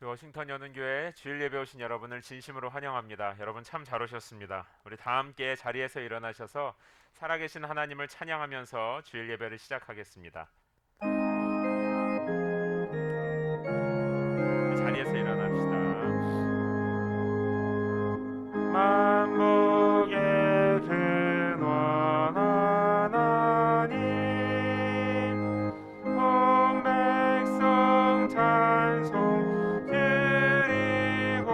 우리 워싱턴 연은교회 주일 예배 오신 여러분을 진심으로 환영합니다. 여러분 참 잘 오셨습니다. 우리 다 함께 자리에서 일어나셔서 살아계신 하나님을 찬양하면서 주일 예배를 시작하겠습니다. 자리에서 일어납시다. 만복의 근원 하나님, 온 백성 찬송 드리고,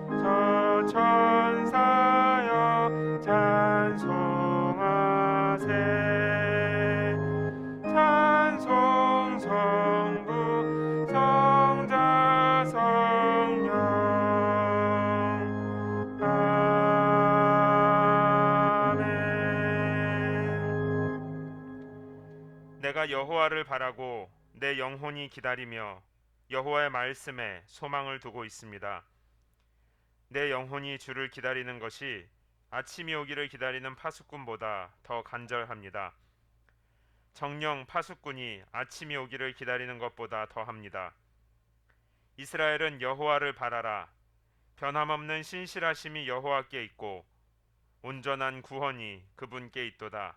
저 천사여 찬송하세. 찬송 성부 성자 성령. 아멘. 내가 여호와를 바라고 내 영혼이 기다리며 여호와의 말씀에 소망을 두고 있습니다. 내 영혼이 주를 기다리는 것이 아침이 오기를 기다리는 파수꾼보다 더 간절합니다. 정령 파수꾼이 아침이 오기를 기다리는 것보다 더합니다. 이스라엘은 여호와를 바라라. 변함없는 신실하심이 여호와께 있고 온전한 구원이 그분께 있도다.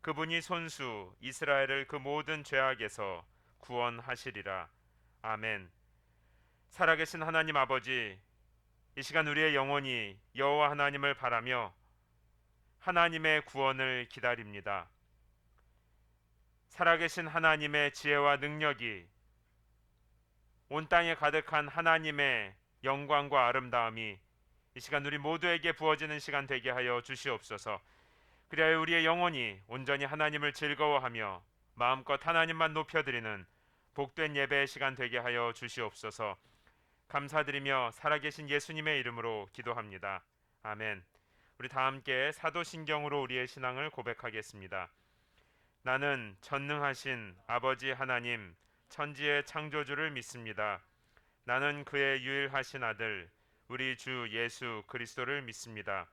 그분이 손수 이스라엘을 그 모든 죄악에서 구원하시리라. 아멘. 살아계신 하나님 아버지, 이 시간 우리의 영혼이 여호와 하나님을 바라며 하나님의 구원을 기다립니다. 살아계신 하나님의 지혜와 능력이, 온 땅에 가득한 하나님의 영광과 아름다움이 이 시간 우리 모두에게 부어지는 시간 되게 하여 주시옵소서. 그리하여 우리의 영혼이 온전히 하나님을 즐거워하며 마음껏 하나님만 높여드리는 복된 예배의 시간 되게 하여 주시옵소서. 감사드리며 살아계신 예수님의 이름으로 기도합니다. 아멘. 우리 다 함께 사도신경으로 우리의 신앙을 고백하겠습니다. 나는 전능하신 아버지 하나님, 천지의 창조주를 믿습니다. 나는 그의 유일하신 아들, 우리 주 예수 그리스도를 믿습니다.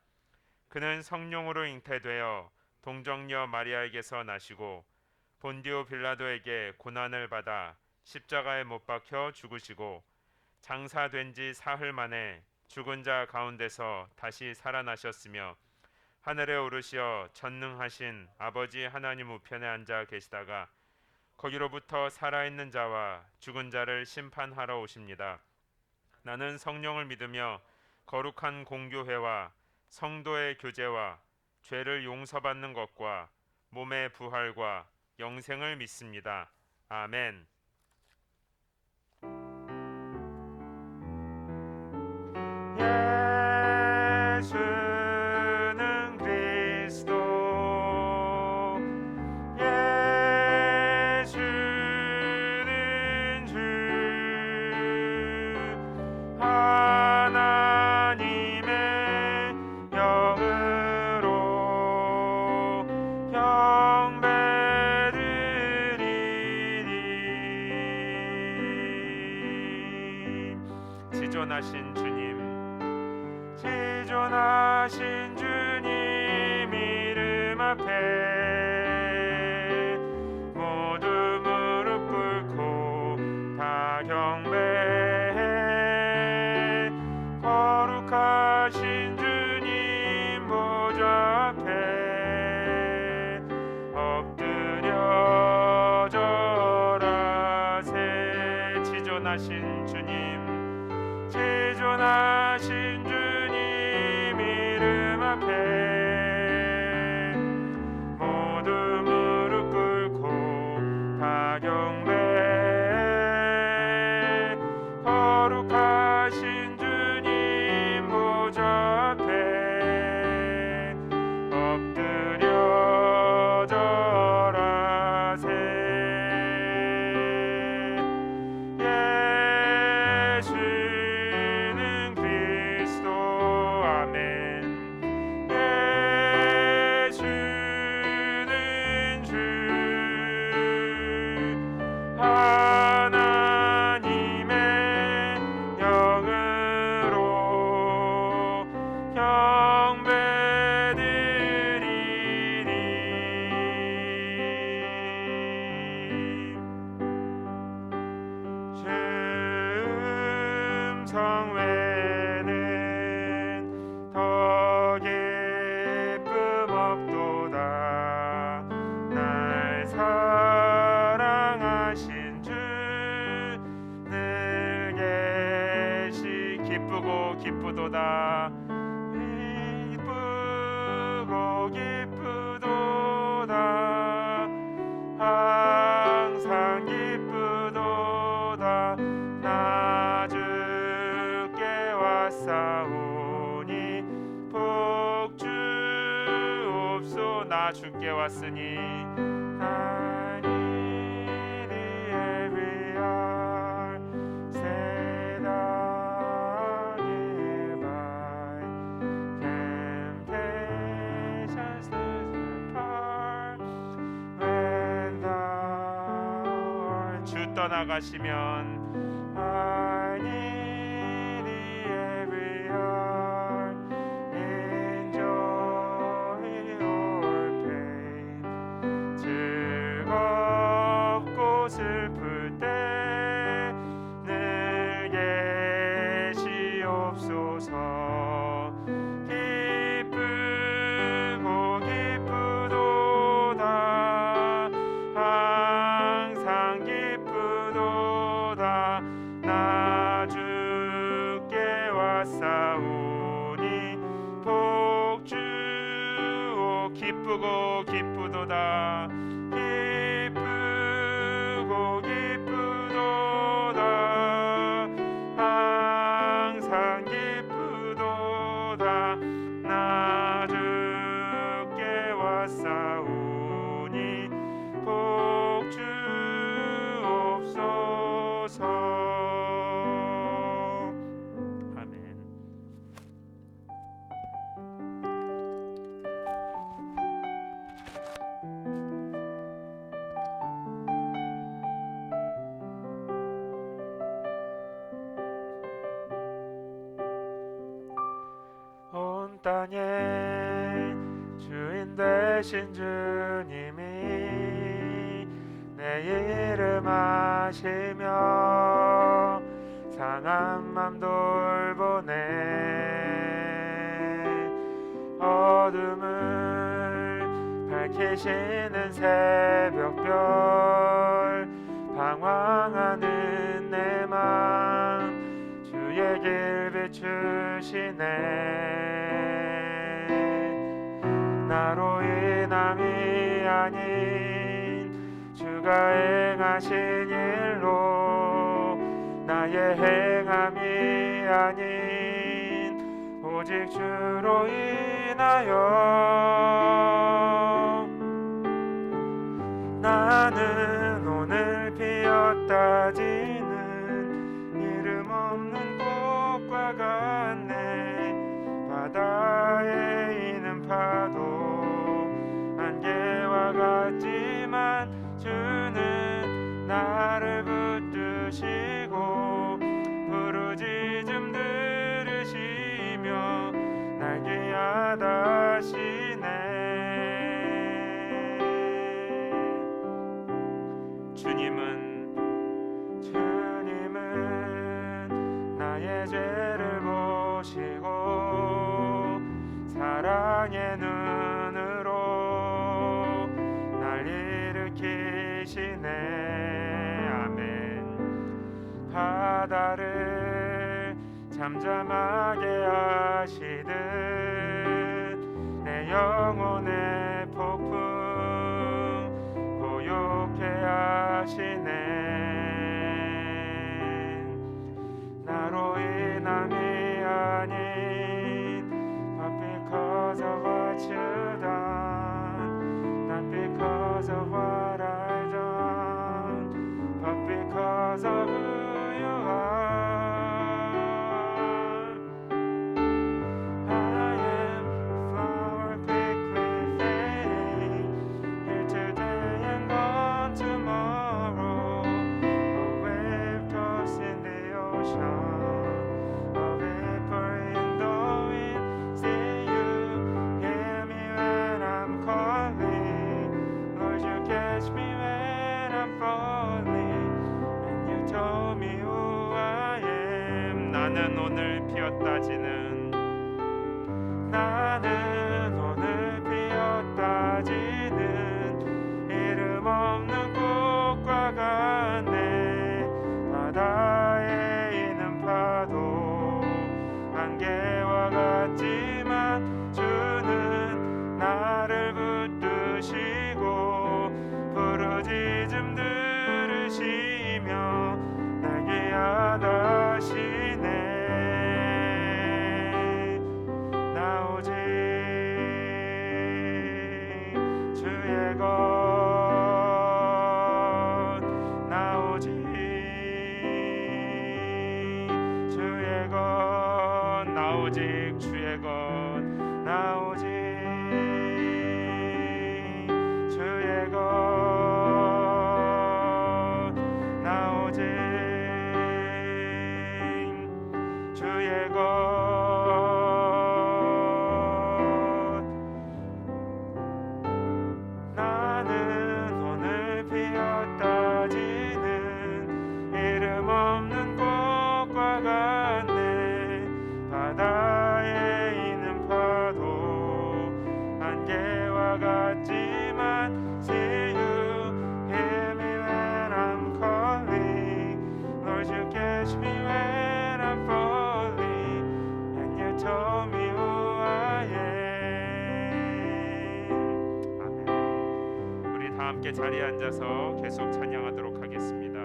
그는 성령으로 잉태되어 동정녀 마리아에게서 나시고 본디오 빌라도에게 고난을 받아 십자가에 못 박혀 죽으시고 장사된 지 사흘 만에 죽은 자 가운데서 다시 살아나셨으며 하늘에 오르시어 전능하신 아버지 하나님 우편에 앉아 계시다가 거기로부터 살아있는 자와 죽은 자를 심판하러 오십니다. 나는 성령을 믿으며 거룩한 공교회와 성도의 교제와 죄를 용서받는 것과 몸의 부활과 영생을 믿습니다. 아멘. 예수는 그리스도, 예수는 주, 하나님의 영으로 경배드리리. 지존하신 주님, 지존하신 주님 이름 앞에 모두 무릎 꿇고 다 경배해. 거룩하신 주님 보좌 앞에 엎드려 절하세. 지존하신 주님, 지존하신 주님 이름 앞에 모두 무릎 꿇고 다 경배해. 거룩하신 주님 보좌 앞에 엎드려 절하세. 예수는 그리스도, 충성 외에는 더 기쁨 없도다. 날 사랑하신 주 늘 계시 기쁘고 기쁘도다. 기쁘고 기쁘도다. 항상 기쁘도다. 나 주께 왔사오니 복 주옵소. 나 주께 왔으니 I need thee every hour. Say thou nearby. Temptations lose their power when thou 주 떠나가시면 I need thee every hour. In joy or pain, 즐겁고 슬플 때 늘 계시옵소서. 기쁘고 기쁘도다. 항상 기쁘도다. 나 주께 왔사오니 복 주오. 기쁘고 기쁘도다. 기쁘고 기쁘도다. 항상 기쁘도다. 나 주께 왔사오니 복 주옵소서. 아멘. 온 땅에 주인 되신 주님이 내 이름 아시며 상한 맘 돌보네. 어둠을 밝히시는 새벽별 방황하는 내 맘 주의 길 비추시네. 나로 인함이 아닌 주가 행하신 일로 나의 행함이 아닌 오직 주로 인하여 나는 오늘 피었다 지는 이름 없는 꽃과 같네. 바다에 있는 파도 안개와 같지만 주는 나를 붙드시고 부르짖음 들으시며 날 귀하다시네. 주님은 나의 죄를 보시고 사랑의 눈으로 날 일으키시네. 아멘. 바다를 잠잠하게 하시듯 내 영혼의 폭풍 고요케 하시네. 나로 인함이 아닌 But because of what you done, not because of what I've done, but because of who you are. I am a flower quickly fading, here today and gone tomorrow. 나는 오늘 피었다 지는 나는 오늘 피었다 지는 이름 없는 꽃과 같네. 바다에 있는 파도 안개와 같지만 주는 나를 붙드시고 부르짖음 들으시며 내게 하다시네. 나 오직 주의 것, 나 오직 주의 것, 나 오직 주의 것, 나 오직 주의 것, 나 오직 주의 것. 나는 오늘 피었다 지는 이름 없는 꽃과 같네. 바다에 있는 파도 안개와 같지만 See you hear me when I'm calling. Lord, you catch me when I'm falling, and you told me who I am. 아멘. 우리 다 함께 자리에 앉아서 계속 찬양하도록 하겠습니다.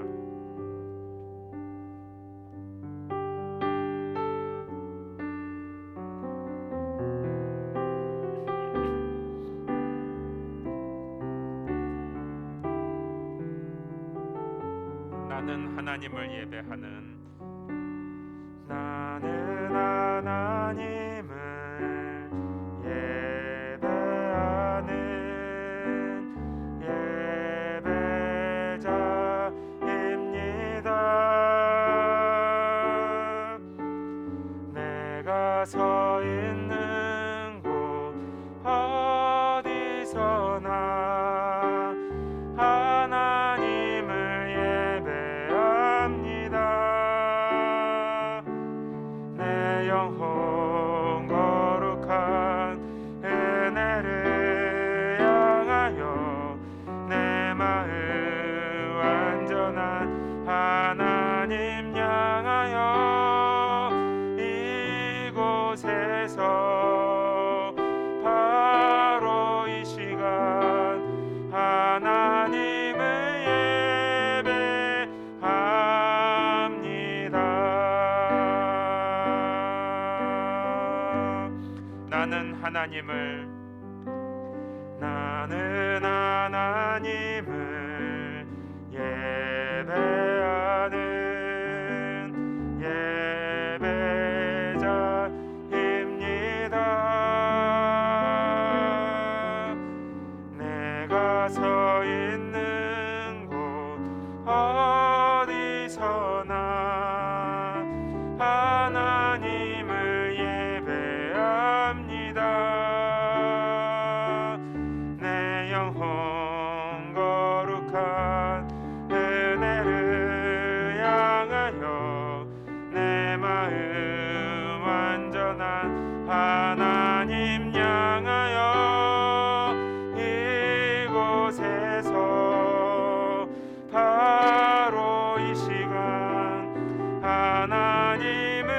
나는 하나님을 예배하는 나는 하나님을 예배하는 예배자입니다. 내가 서 있는 곳 어디서나 하나님을 예배합니다. 내 영혼 거룩한 은혜를 향하여 내 마음 완전한 하나님 향하여 이곳에서 바로 이 시간 하나님을 예배합니다. 나는 하나님을 예배하는 예배자입니다. 내가 서 있는 곳 어디서나 하나님을 예배합니다. 내 영혼 거룩한 은혜를 향하여 내 마음 완전한 하나님 향하여 이곳에서 바로 이 시간 하나님을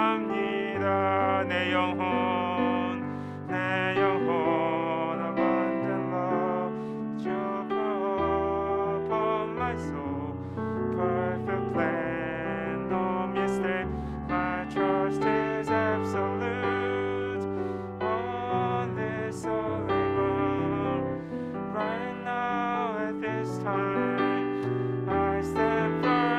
예배합니다. 내 영혼 abundant love you pour upon my soul. Perfect plan, no mistake. My trust is absolute on this holy ground. Right now at this time I stand firm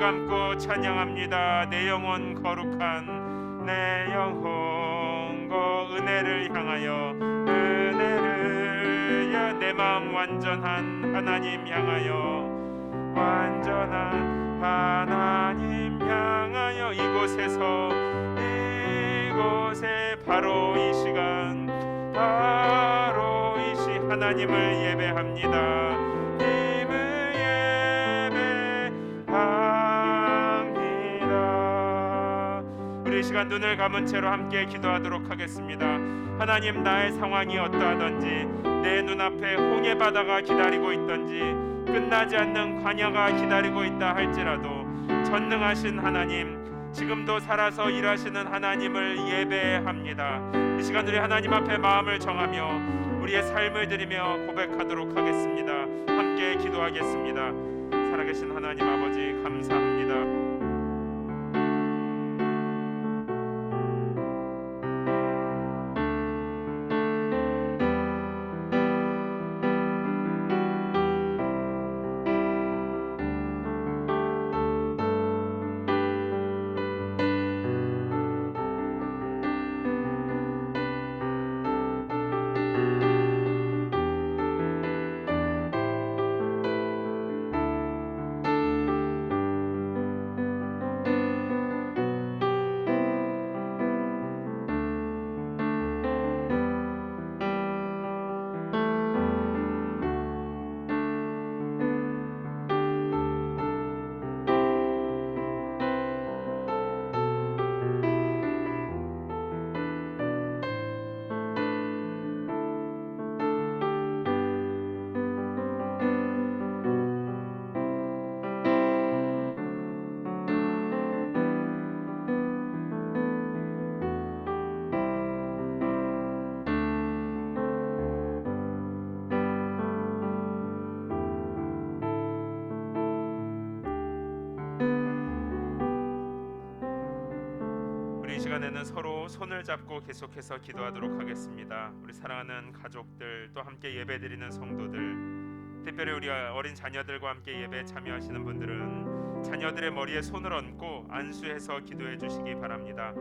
감고 찬양합니다. 내 영혼 거룩한 내 영혼 그 은혜를 향하여 은혜를 내 마음 완전한 하나님 향하여 완전한 하나님 향하여 이곳에 바로 이 시간 바로 이 시 하나님을 예배합니다. 님을 예배합니다. 우리 이 시간 눈을 감은 채로 함께 기도하도록 하겠습니다. 하나님, 나의 상황이 어떠하든지 내 눈앞에 홍해 바다가 기다리고 있든지 끝나지 않는 광야가 기다리고 있다 할지라도 전능하신 하나님, 지금도 살아서 일하시는 하나님을 예배합니다. 이 시간 우리 하나님 앞에 마음을 정하며 우리의 삶을 드리며 고백하도록 하겠습니다. 함께 기도하겠습니다. 살아계신 하나님 아버지, 감사합니다. 이 시간에는 서로 손을 잡고 계속해서 기도하도록 하겠습니다. 우리 사랑하는 가족들, 또 함께 예배드리는 성도들, 특별히 우리 어린 자녀들과 함께 예배에 참여하시는 분들은 자녀들의 머리에 손을 얹고 안수해서 기도해 주시기 바랍니다.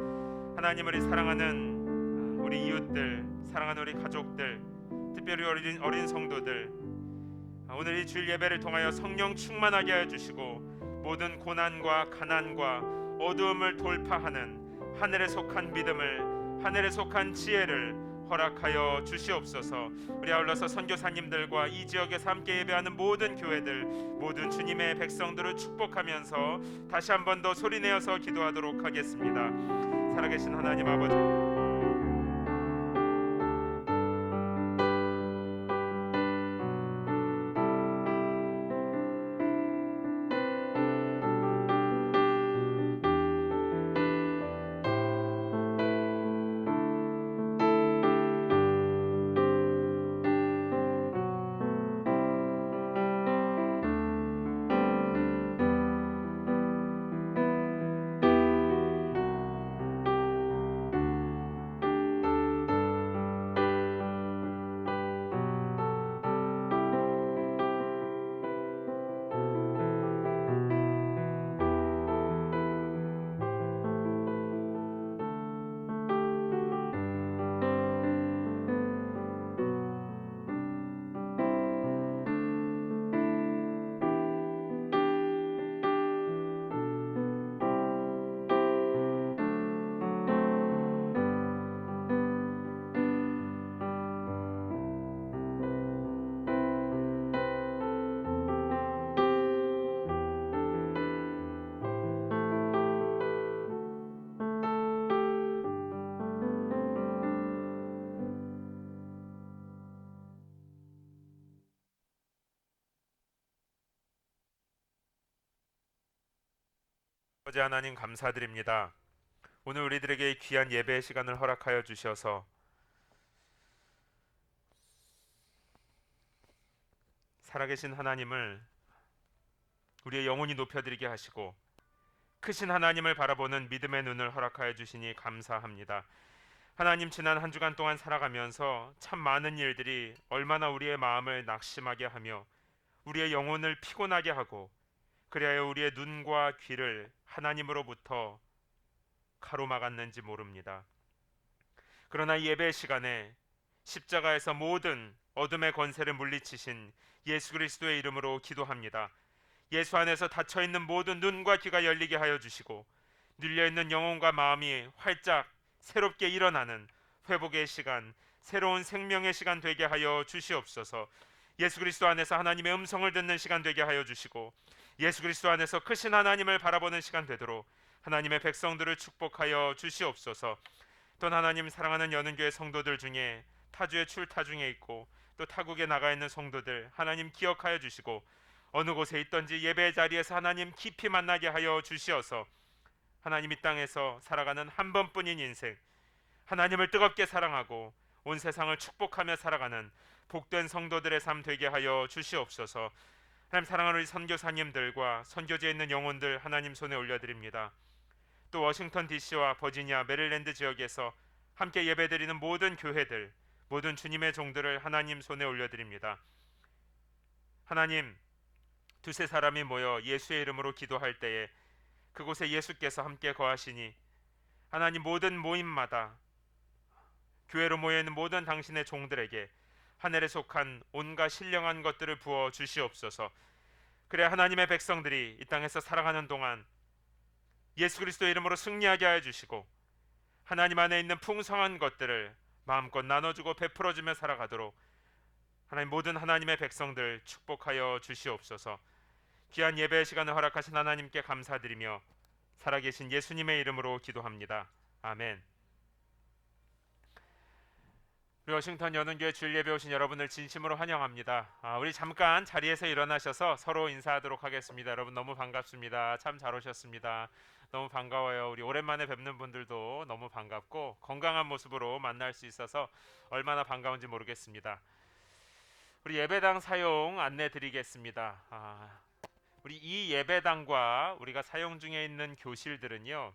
하나님, 우리 사랑하는 우리 이웃들, 사랑하는 우리 가족들, 특별히 어린 성도들, 오늘 이 주일 예배를 통하여 성령 충만하게 하여 주시고 모든 고난과 가난과 어두움을 돌파하는 하늘에 속한 믿음을, 하늘에 속한 지혜를 허락하여 주시옵소서. 우리 아울러서 선교사님들과 이 지역에서 함께 예배하는 모든 교회들, 모든 주님의 백성들을 축복하면서 다시 한 번 더 소리내어서 기도하도록 하겠습니다. 살아계신 하나님 아버지, 아버지 하나님, 감사드립니다. 오늘 우리들에게 귀한 예배의 시간을 허락하여 주셔서 살아계신 하나님을 우리의 영혼이 높여드리게 하시고 크신 하나님을 바라보는 믿음의 눈을 허락하여 주시니 감사합니다. 하나님, 지난 한 주간 동안 살아가면서 참 많은 일들이 얼마나 우리의 마음을 낙심하게 하며 우리의 영혼을 피곤하게 하고 그리하여 우리의 눈과 귀를 하나님으로부터 가로막았는지 모릅니다. 그러나 이 예배 시간에 십자가에서 모든 어둠의 권세를 물리치신 예수 그리스도의 이름으로 기도합니다. 예수 안에서 닫혀있는 모든 눈과 귀가 열리게 하여 주시고 눌려있는 영혼과 마음이 활짝 새롭게 일어나는 회복의 시간, 새로운 생명의 시간 되게 하여 주시옵소서. 예수 그리스도 안에서 하나님의 음성을 듣는 시간 되게 하여 주시고 예수 그리스도 안에서 크신 하나님을 바라보는 시간 되도록 하나님의 백성들을 축복하여 주시옵소서. 또 하나님 사랑하는 연은교회 성도들 중에 타주에 출타 중에 있고 또 타국에 나가 있는 성도들 하나님 기억하여 주시고 어느 곳에 있든지 예배 자리에서 하나님 깊이 만나게 하여 주시어서 하나님 이 땅에서 살아가는 한 번뿐인 인생, 하나님을 뜨겁게 사랑하고 온 세상을 축복하며 살아가는 복된 성도들의 삶 되게 하여 주시옵소서. 하나님 사랑하는 우리 선교사님들과 선교지에 있는 영혼들 하나님 손에 올려드립니다. 또 워싱턴 DC와 버지니아, 메릴랜드 지역에서 함께 예배드리는 모든 교회들, 모든 주님의 종들을 하나님 손에 올려드립니다. 하나님, 두세 사람이 모여 예수의 이름으로 기도할 때에 그곳에 예수께서 함께 거하시니 하나님 모든 모임마다 교회로 모여있는 모든 당신의 종들에게 하늘에 속한 온갖 신령한 것들을 부어 주시옵소서. 그래 하나님의 백성들이 이 땅에서 살아가는 동안 예수 그리스도의 이름으로 승리하게 하여 주시고 하나님 안에 있는 풍성한 것들을 마음껏 나눠주고 베풀어주며 살아가도록 하나님 모든 하나님의 백성들 축복하여 주시옵소서. 귀한 예배 시간을 허락하신 하나님께 감사드리며 살아계신 예수님의 이름으로 기도합니다. 아멘. 우리 워싱턴 연운교회 주일 예배 오신 여러분을 진심으로 환영합니다. 우리 잠깐 자리에서 일어나셔서 서로 인사하도록 하겠습니다. 여러분 너무 반갑습니다. 참 잘 오셨습니다. 너무 반가워요. 우리 오랜만에 뵙는 분들도 너무 반갑고 건강한 모습으로 만날 수 있어서 얼마나 반가운지 모르겠습니다. 우리 예배당 사용 안내 드리겠습니다. 우리 이 예배당과 우리가 사용 중에 있는 교실들은요,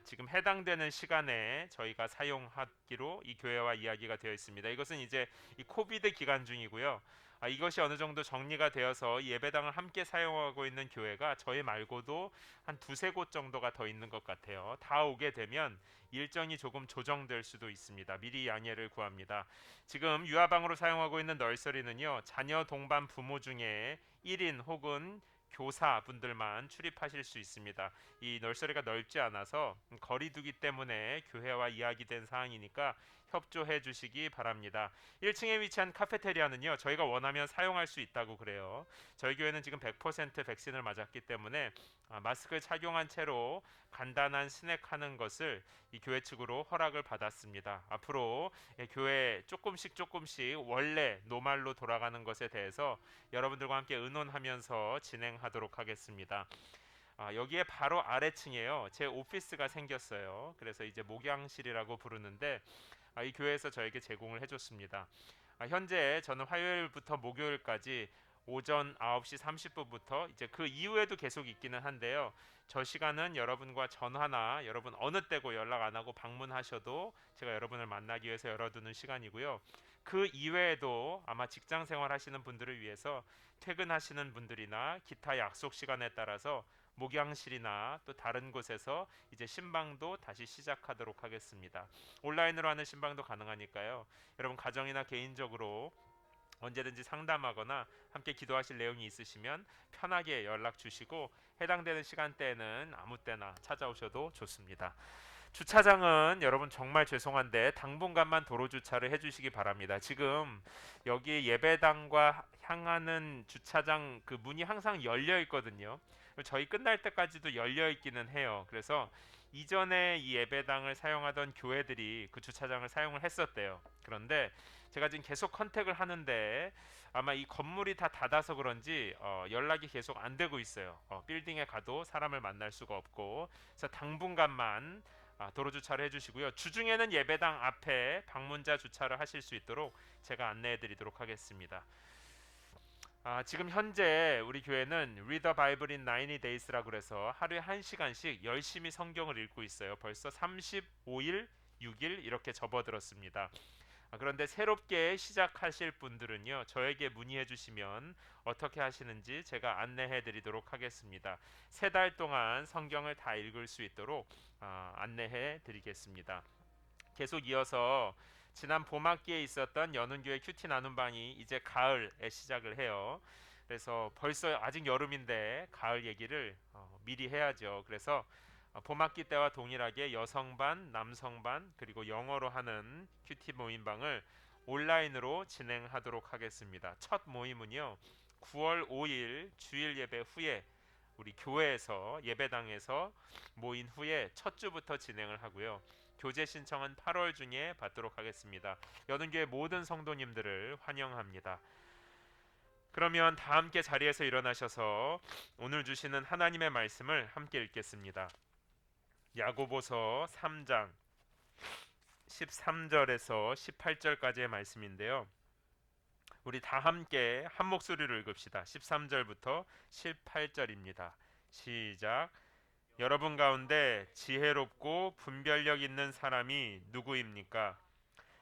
지금 해당되는 시간에 저희가 사용하기로 이 교회와 이야기가 되어 있습니다. 이것은 이제 이 코비드 기간 중이고요. 이것이 어느 정도 정리가 되어서 예배당을 함께 사용하고 있는 교회가 저희 말고도 한 두세 곳 정도가 더 있는 것 같아요. 다 오게 되면 일정이 조금 조정될 수도 있습니다. 미리 양해를 구합니다. 지금 유아방으로 사용하고 있는 널서리는요, 자녀 동반 부모 중에 1인 혹은 교사분들만 출입하실 수 있습니다. 이 널서리가 넓지 않아서 거리두기 때문에 교회와 이야기된 사항이니까 협조해 주시기 바랍니다. 1층에 위치한 카페테리아는요, 저희가 원하면 사용할 수 있다고 그래요. 저희 교회는 지금 100% 백신을 맞았기 때문에 마스크 착용한 채로 간단한 스낵하는 것을 이 교회 측으로 허락을 받았습니다. 앞으로 교회 조금씩 원래 노말로 돌아가는 것에 대해서 여러분들과 함께 의논하면서 진행하도록 하겠습니다. 여기에 바로 아래층에요, 제 오피스가 생겼어요. 그래서 이제 목양실이라고 부르는데 이 교회에서 저에게 제공을 해줬습니다. 현재 저는 화요일부터 목요일까지 오전 9시 30분부터 이제 그 이후에도 계속 있기는 한데요. 저 시간은 여러분과 전화나 여러분 어느 때고 연락 안 하고 방문하셔도 제가 여러분을 만나기 위해서 열어두는 시간이고요. 그 이외에도 아마 직장 생활 하시는 분들을 위해서 퇴근하시는 분들이나 기타 약속 시간에 따라서 목양실이나 또 다른 곳에서 이제 신방도 다시 시작하도록 하겠습니다. 온라인으로 하는 신방도 가능하니까요. 여러분 가정이나 개인적으로 언제든지 상담하거나 함께 기도하실 내용이 있으시면 편하게 연락 주시고 해당되는 시간대에는 아무 때나 찾아오셔도 좋습니다. 주차장은 여러분 정말 죄송한데 당분간만 도로 주차를 해주시기 바랍니다. 지금 여기 예배당과 향하는 주차장 그 문이 항상 열려 있거든요. 저희 끝날 때까지도 열려 있기는 해요. 그래서 이전에 이 예배당을 사용하던 교회들이 그 주차장을 사용을 했었대요. 그런데 제가 지금 계속 컨택을 하는데 아마 이 건물이 다 닫아서 그런지 연락이 계속 안 되고 있어요. 빌딩에 가도 사람을 만날 수가 없고, 그래서 당분간만 도로 주차를 해주시고요. 주중에는 예배당 앞에 방문자 주차를 하실 수 있도록 제가 안내해 드리도록 하겠습니다. 지금 현재 우리 교회는 Read the Bible in 90 Days라고 해서 하루에 1시간씩 열심히 성경을 읽고 있어요. 벌써 35일, 6일 이렇게 접어들었습니다. 그런데 새롭게 시작하실 분들은요, 저에게 문의해 주시면 어떻게 하시는지 제가 안내해 드리도록 하겠습니다. 3달 동안 성경을 다 읽을 수 있도록 안내해 드리겠습니다. 계속 이어서 지난 봄학기에 있었던 연운교회 큐티 나눔방이 이제 가을에 시작을 해요. 그래서 벌써 아직 여름인데 가을 얘기를 미리 해야죠. 그래서 봄학기 때와 동일하게 여성반, 남성반 그리고 영어로 하는 큐티 모임방을 온라인으로 진행하도록 하겠습니다. 첫 모임은요, 9월 5일 주일 예배 후에 우리 교회에서 예배당에서 모인 후에 첫 주부터 진행을 하고요. 교제 신청은 8월 중에 받도록 하겠습니다. 여든교회 모든 성도님들을 환영합니다. 그러면 다 함께 자리에서 일어나셔서 오늘 주시는 하나님의 말씀을 함께 읽겠습니다. 야고보서 3장 13절에서 18절까지의 말씀인데요. 우리 다 함께 한 목소리로 읽읍시다. 13절부터 18절입니다. 시작. 여러분 가운데 지혜롭고 분별력 있는 사람이 누구입니까?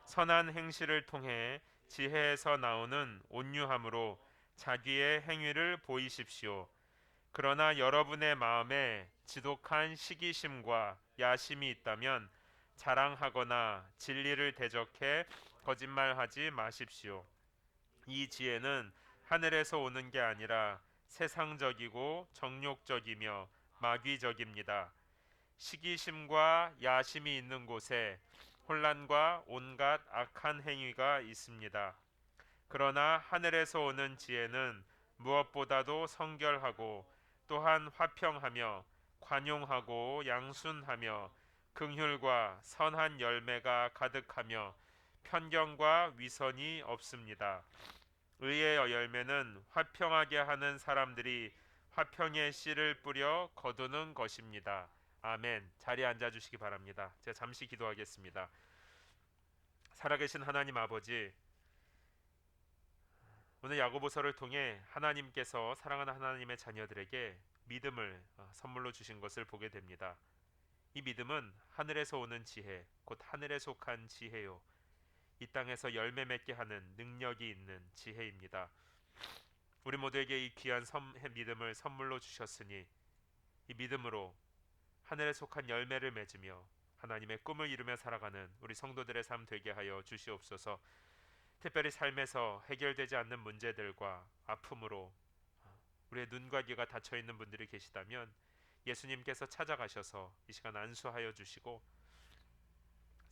선한 행실을 통해 지혜에서 나오는 온유함으로 자기의 행위를 보이십시오. 그러나 여러분의 마음에 지독한 시기심과 야심이 있다면 자랑하거나 진리를 대적해 거짓말하지 마십시오. 이 지혜는 하늘에서 오는 게 아니라 세상적이고 정욕적이며 마귀적입니다. 시기심과 야심이 있는 곳에 혼란과 온갖 악한 행위가 있습니다. 그러나 하늘에서 오는 지혜는 무엇보다도 성결하고 또한 화평하며 관용하고 양순하며 긍휼과 선한 열매가 가득하며 편견과 위선이 없습니다. 의의 열매는 화평하게 하는 사람들이 화평의 씨를 뿌려 거두는 것입니다. 아멘. 자리에 앉아 주시기 바랍니다. 제가 잠시 기도하겠습니다. 살아계신 하나님 아버지, 오늘 야고보서를 통해 하나님께서 사랑하는 하나님의 자녀들에게 믿음을 선물로 주신 것을 보게 됩니다. 이 믿음은 하늘에서 오는 지혜, 곧 하늘에 속한 지혜요, 이 땅에서 열매 맺게 하는 능력이 있는 지혜입니다. 우리 모두에게 이 귀한 믿음을 선물로 주셨으니 이 믿음으로 하늘에 속한 열매를 맺으며 하나님의 꿈을 이루며 살아가는 우리 성도들의 삶 되게 하여 주시옵소서. 특별히 삶에서 해결되지 않는 문제들과 아픔으로 우리의 눈과 귀가 닫혀 있는 분들이 계시다면 예수님께서 찾아가셔서 이 시간 안수하여 주시고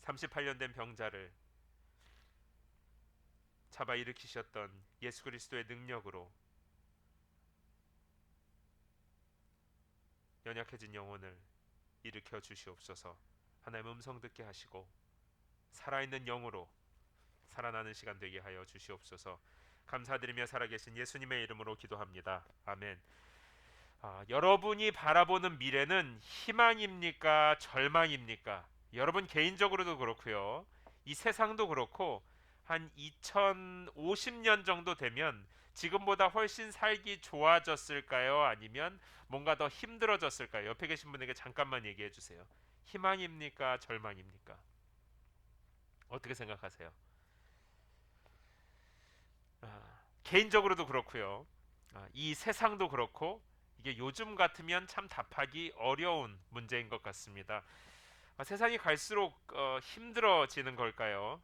38년 된 병자를 잡아 일으키셨던 예수 그리스도의 능력으로 연약해진 영혼을 일으켜 주시옵소서. 하나님의 음성 듣게 하시고 살아있는 영으로 살아나는 시간 되게 하여 주시옵소서. 감사드리며 살아계신 예수님의 이름으로 기도합니다. 아멘. 여러분이 바라보는 미래는 희망입니까? 절망입니까? 여러분 개인적으로도 그렇고요. 이 세상도 그렇고 한 2050년 정도 되면 지금보다 훨씬 살기 좋아졌을까요? 아니면 뭔가 더 힘들어졌을까요? 옆에 계신 분에게 잠깐만 얘기해 주세요. 희망입니까? 절망입니까? 어떻게 생각하세요? 개인적으로도 그렇고요. 이 세상도 그렇고 이게 요즘 같으면 참 답하기 어려운 문제인 것 같습니다. 세상이 갈수록 힘들어지는 걸까요?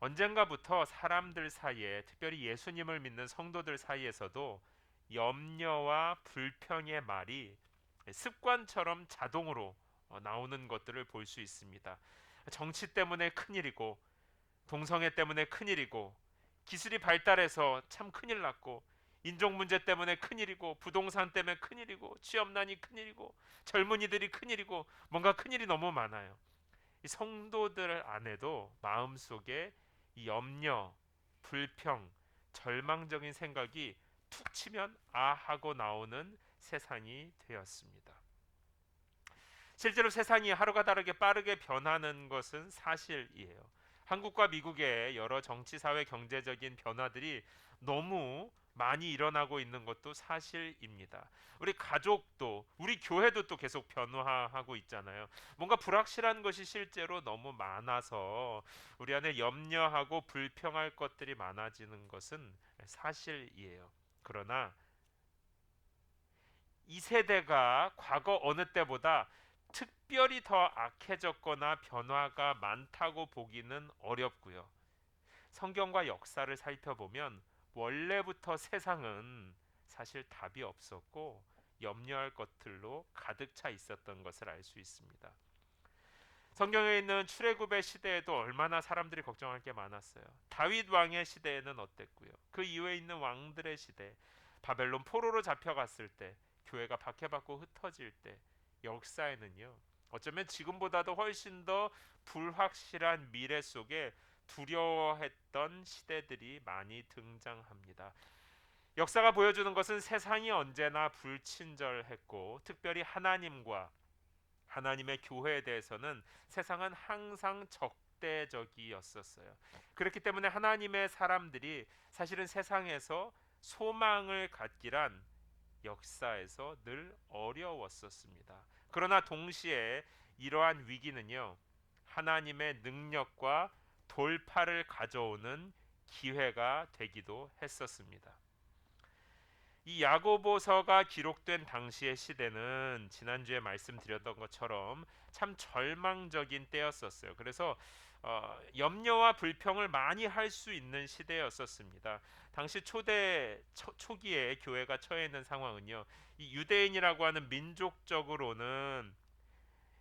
언젠가부터 사람들 사이에, 특별히 예수님을 믿는 성도들 사이에서도 염려와 불평의 말이 습관처럼 자동으로 나오는 것들을 볼 수 있습니다. 정치 때문에 큰일이고, 동성애 때문에 큰일이고, 기술이 발달해서 참 큰일 났고, 인종 문제 때문에 큰일이고, 부동산 때문에 큰일이고, 취업난이 큰일이고, 젊은이들이 큰일이고, 뭔가 큰일이 너무 많아요. 이 성도들 안에도 마음속에 이 염려, 불평, 절망적인 생각이 툭 치면 아 하고 나오는 세상이 되었습니다. 실제로 세상이 하루가 다르게 빠르게 변하는 것은 사실이에요. 한국과 미국의 여러 정치, 사회, 경제적인 변화들이 너무 많이 일어나고 있는 것도 사실입니다. 우리 가족도 우리 교회도 또 계속 변화하고 있잖아요. 뭔가 불확실한 것이 실제로 너무 많아서 우리 안에 염려하고 불평할 것들이 많아지는 것은 사실이에요. 그러나 이 세대가 과거 어느 때보다 특별히 더 악해졌거나 변화가 많다고 보기는 어렵고요. 성경과 역사를 살펴보면 원래부터 세상은 사실 답이 없었고 염려할 것들로 가득 차 있었던 것을 알 수 있습니다. 성경에 있는 출애굽의 시대에도 얼마나 사람들이 걱정할 게 많았어요. 다윗 왕의 시대에는 어땠고요. 그 이후에 있는 왕들의 시대, 바벨론 포로로 잡혀갔을 때, 교회가 박해받고 흩어질 때, 역사에는요. 어쩌면 지금보다도 훨씬 더 불확실한 미래 속에 두려워했던 시대들이 많이 등장합니다. 역사가 보여주는 것은 세상이 언제나 불친절했고 특별히 하나님과 하나님의 교회에 대해서는 세상은 항상 적대적이었었어요. 그렇기 때문에 하나님의 사람들이 사실은 세상에서 소망을 갖기란 역사에서 늘 어려웠었습니다. 그러나 동시에 이러한 위기는요, 하나님의 능력과 돌파를 가져오는 기회가 되기도 했었습니다. 이 야고보서가 기록된 당시의 시대는 지난주에 말씀드렸던 것처럼 참 절망적인 때였었어요. 그래서 염려와 불평을 많이 할 수 있는 시대였었습니다. 당시 초기에 교회가 처해 있는 상황은요. 이 유대인이라고 하는 민족적으로는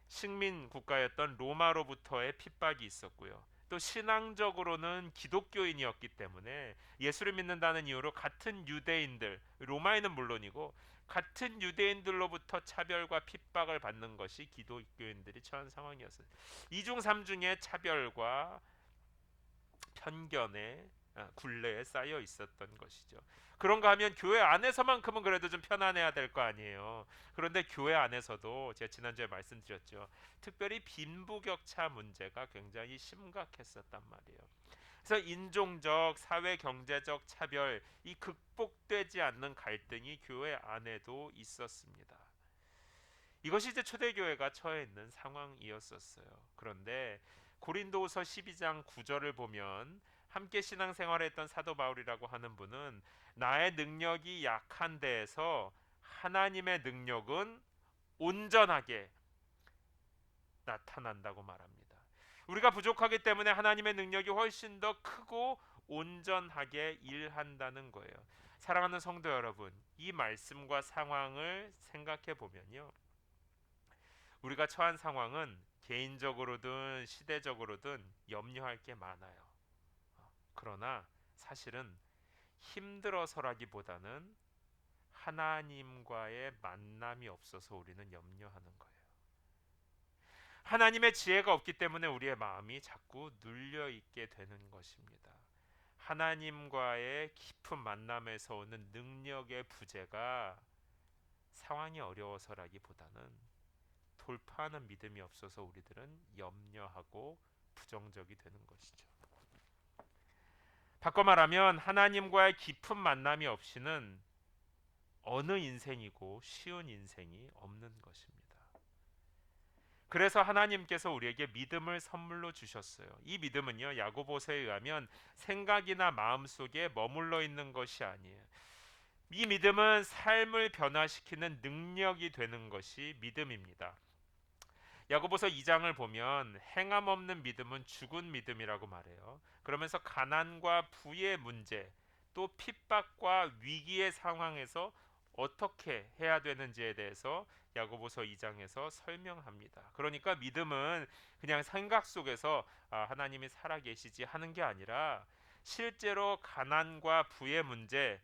식민 국가였던 로마로부터의 핍박이 있었고요. 또 신앙적으로는 기독교인이었기 때문에 예수를 믿는다는 이유로 같은 유대인들, 로마인은 물론이고 같은 유대인들로부터 차별과 핍박을 받는 것이 기독교인들이 처한 상황이었어요. 이중 삼중의 차별과 편견에 굴레에 쌓여 있었던 것이죠. 그런가 하면 교회 안에서만큼은 그래도 좀 편안해야 될 거 아니에요. 그런데 교회 안에서도 제가 지난주에 말씀드렸죠. 특별히 빈부격차 문제가 굉장히 심각했었단 말이에요. 그래서 인종적, 사회 경제적 차별, 이 극복되지 않는 갈등이 교회 안에도 있었습니다. 이것이 이제 초대교회가 처해 있는 상황이었었어요. 그런데 고린도후서 12장 9절을 보면 함께 신앙생활했던 사도 바울이라고 하는 분은 나의 능력이 약한 데에서 하나님의 능력은 온전하게 나타난다고 말합니다. 우리가 부족하기 때문에 하나님의 능력이 훨씬 더 크고 온전하게 일한다는 거예요. 사랑하는 성도 여러분, 이 말씀과 상황을 생각해 보면요. 우리가 처한 상황은 개인적으로든 시대적으로든 염려할 게 많아요. 그러나 사실은 힘들어서라기보다는 하나님과의 만남이 없어서 우리는 염려하는 거예요. 하나님의 지혜가 없기 때문에 우리의 마음이 자꾸 눌려 있게 되는 것입니다. 하나님과의 깊은 만남에서 오는 능력의 부재가 상황이 어려워서라기보다는 돌파하는 믿음이 없어서 우리들은 염려하고 부정적이 되는 것이죠. 바꿔 말하면 하나님과의 깊은 만남이 없이는 어느 인생이고 쉬운 인생이 없는 것입니다. 그래서 하나님께서 우리에게 믿음을 선물로 주셨어요. 이 믿음은요, 야고보서에 의하면 생각이나 마음 속에 머물러 있는 것이 아니에요. 이 믿음은 삶을 변화시키는 능력이 되는 것이 믿음입니다. 야고보서 2장을 보면 행함 없는 믿음은 죽은 믿음이라고 말해요. 그러면서 가난과 부의 문제, 또 핍박과 위기의 상황에서 어떻게 해야 되는지에 대해서 야고보서 2장에서 설명합니다. 그러니까 믿음은 그냥 생각 속에서 하나님이 살아계시지 하는 게 아니라 실제로 가난과 부의 문제,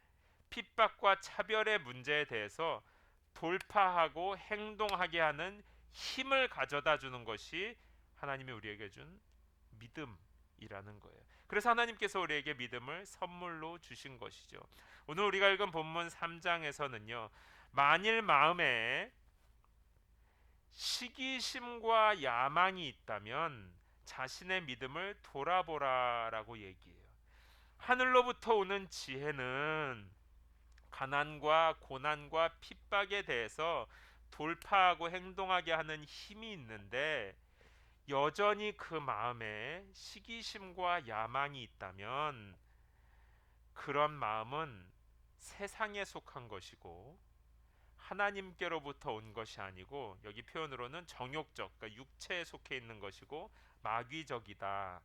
핍박과 차별의 문제에 대해서 돌파하고 행동하게 하는 힘을 가져다 주는 것이 하나님이 우리에게 준 믿음이라는 거예요. 그래서 하나님께서 우리에게 믿음을 선물로 주신 것이죠. 오늘 우리가 읽은 본문 3장에서는요. 만일 마음에 시기심과 야망이 있다면 자신의 믿음을 돌아보라라고 얘기해요. 하늘로부터 오는 지혜는 가난과 고난과 핍박에 대해서 돌파하고 행동하게 하는 힘이 있는데 여전히 그 마음에 시기심과 야망이 있다면 그런 마음은 세상에 속한 것이고 하나님께로부터 온 것이 아니고, 여기 표현으로는 정욕적, 그러니까 육체에 속해 있는 것이고 마귀적이다.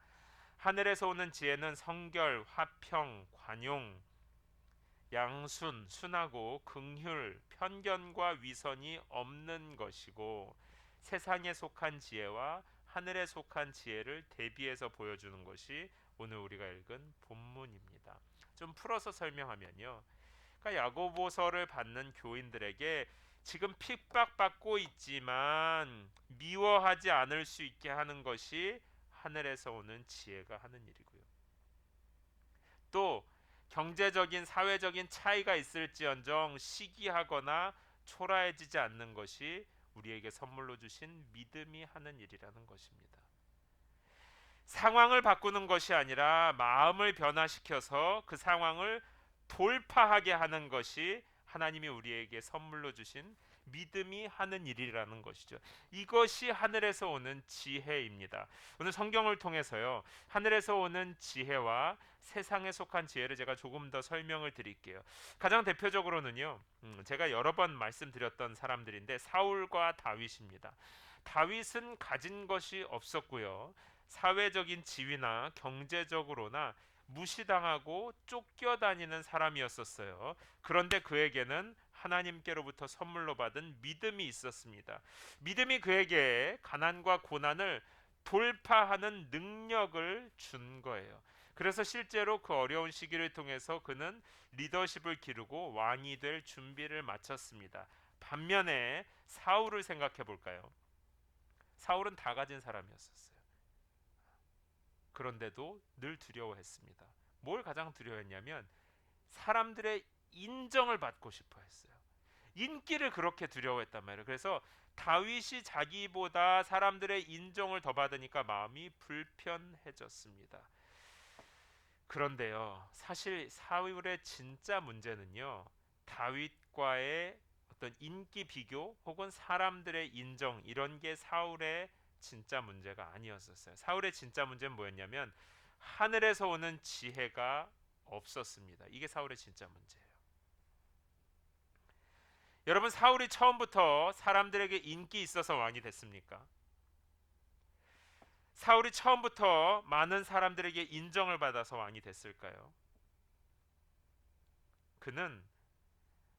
하늘에서 오는 지혜는 성결, 화평, 관용, 양순, 순하고 긍휼, 편견과 위선이 없는 것이고, 세상에 속한 지혜와 하늘에 속한 지혜를 대비해서 보여주는 것이 오늘 우리가 읽은 본문입니다. 좀 풀어서 설명하면요, 그러니까 야고보서를 받는 교인들에게 지금 핍박받고 있지만 미워하지 않을 수 있게 하는 것이 하늘에서 오는 지혜가 하는 일이고요. 또 경제적인 사회적인 차이가 있을지언정 시기하거나 초라해지지 않는 것이 우리에게 선물로 주신 믿음이 하는 일이라는 것입니다. 상황을 바꾸는 것이 아니라 마음을 변화시켜서 그 상황을 돌파하게 하는 것이 하나님이 우리에게 선물로 주신 믿음이 하는 일이라는 것이죠. 이것이 하늘에서 오는 지혜입니다. 오늘 성경을 통해서요, 하늘에서 오는 지혜와 세상에 속한 지혜를 제가 조금 더 설명을 드릴게요. 가장 대표적으로는요, 제가 여러 번 말씀드렸던 사람들인데 사울과 다윗입니다. 다윗은 가진 것이 없었고요, 사회적인 지위나 경제적으로나 무시당하고 쫓겨다니는 사람이었었어요. 그런데 그에게는 하나님께로부터 선물로 받은 믿음이 있었습니다. 믿음이 그에게 가난과 고난을 돌파하는 능력을 준 거예요. 그래서 실제로 그 어려운 시기를 통해서 그는 리더십을 기르고 왕이 될 준비를 마쳤습니다. 반면에 사울을 생각해 볼까요? 사울은 다 가진 사람이었었어요. 그런데도 늘 두려워했습니다. 뭘 가장 두려워했냐면 사람들의 인정을 받고 싶어 했어요. 인기를 그렇게 두려워했단 말이에요. 그래서 다윗이 자기보다 사람들의 인정을 더 받으니까 마음이 불편해졌습니다. 그런데요, 사실 사울의 진짜 문제는요, 다윗과의 어떤 인기 비교 혹은 사람들의 인정, 이런 게 사울의 진짜 문제가 아니었었어요. 사울의 진짜 문제는 뭐였냐면 하늘에서 오는 지혜가 없었습니다. 이게 사울의 진짜 문제예요. 여러분, 사울이 처음부터 사람들에게 인기 있어서 왕이 됐습니까? 사울이 처음부터 많은 사람들에게 인정을 받아서 왕이 됐을까요? 그는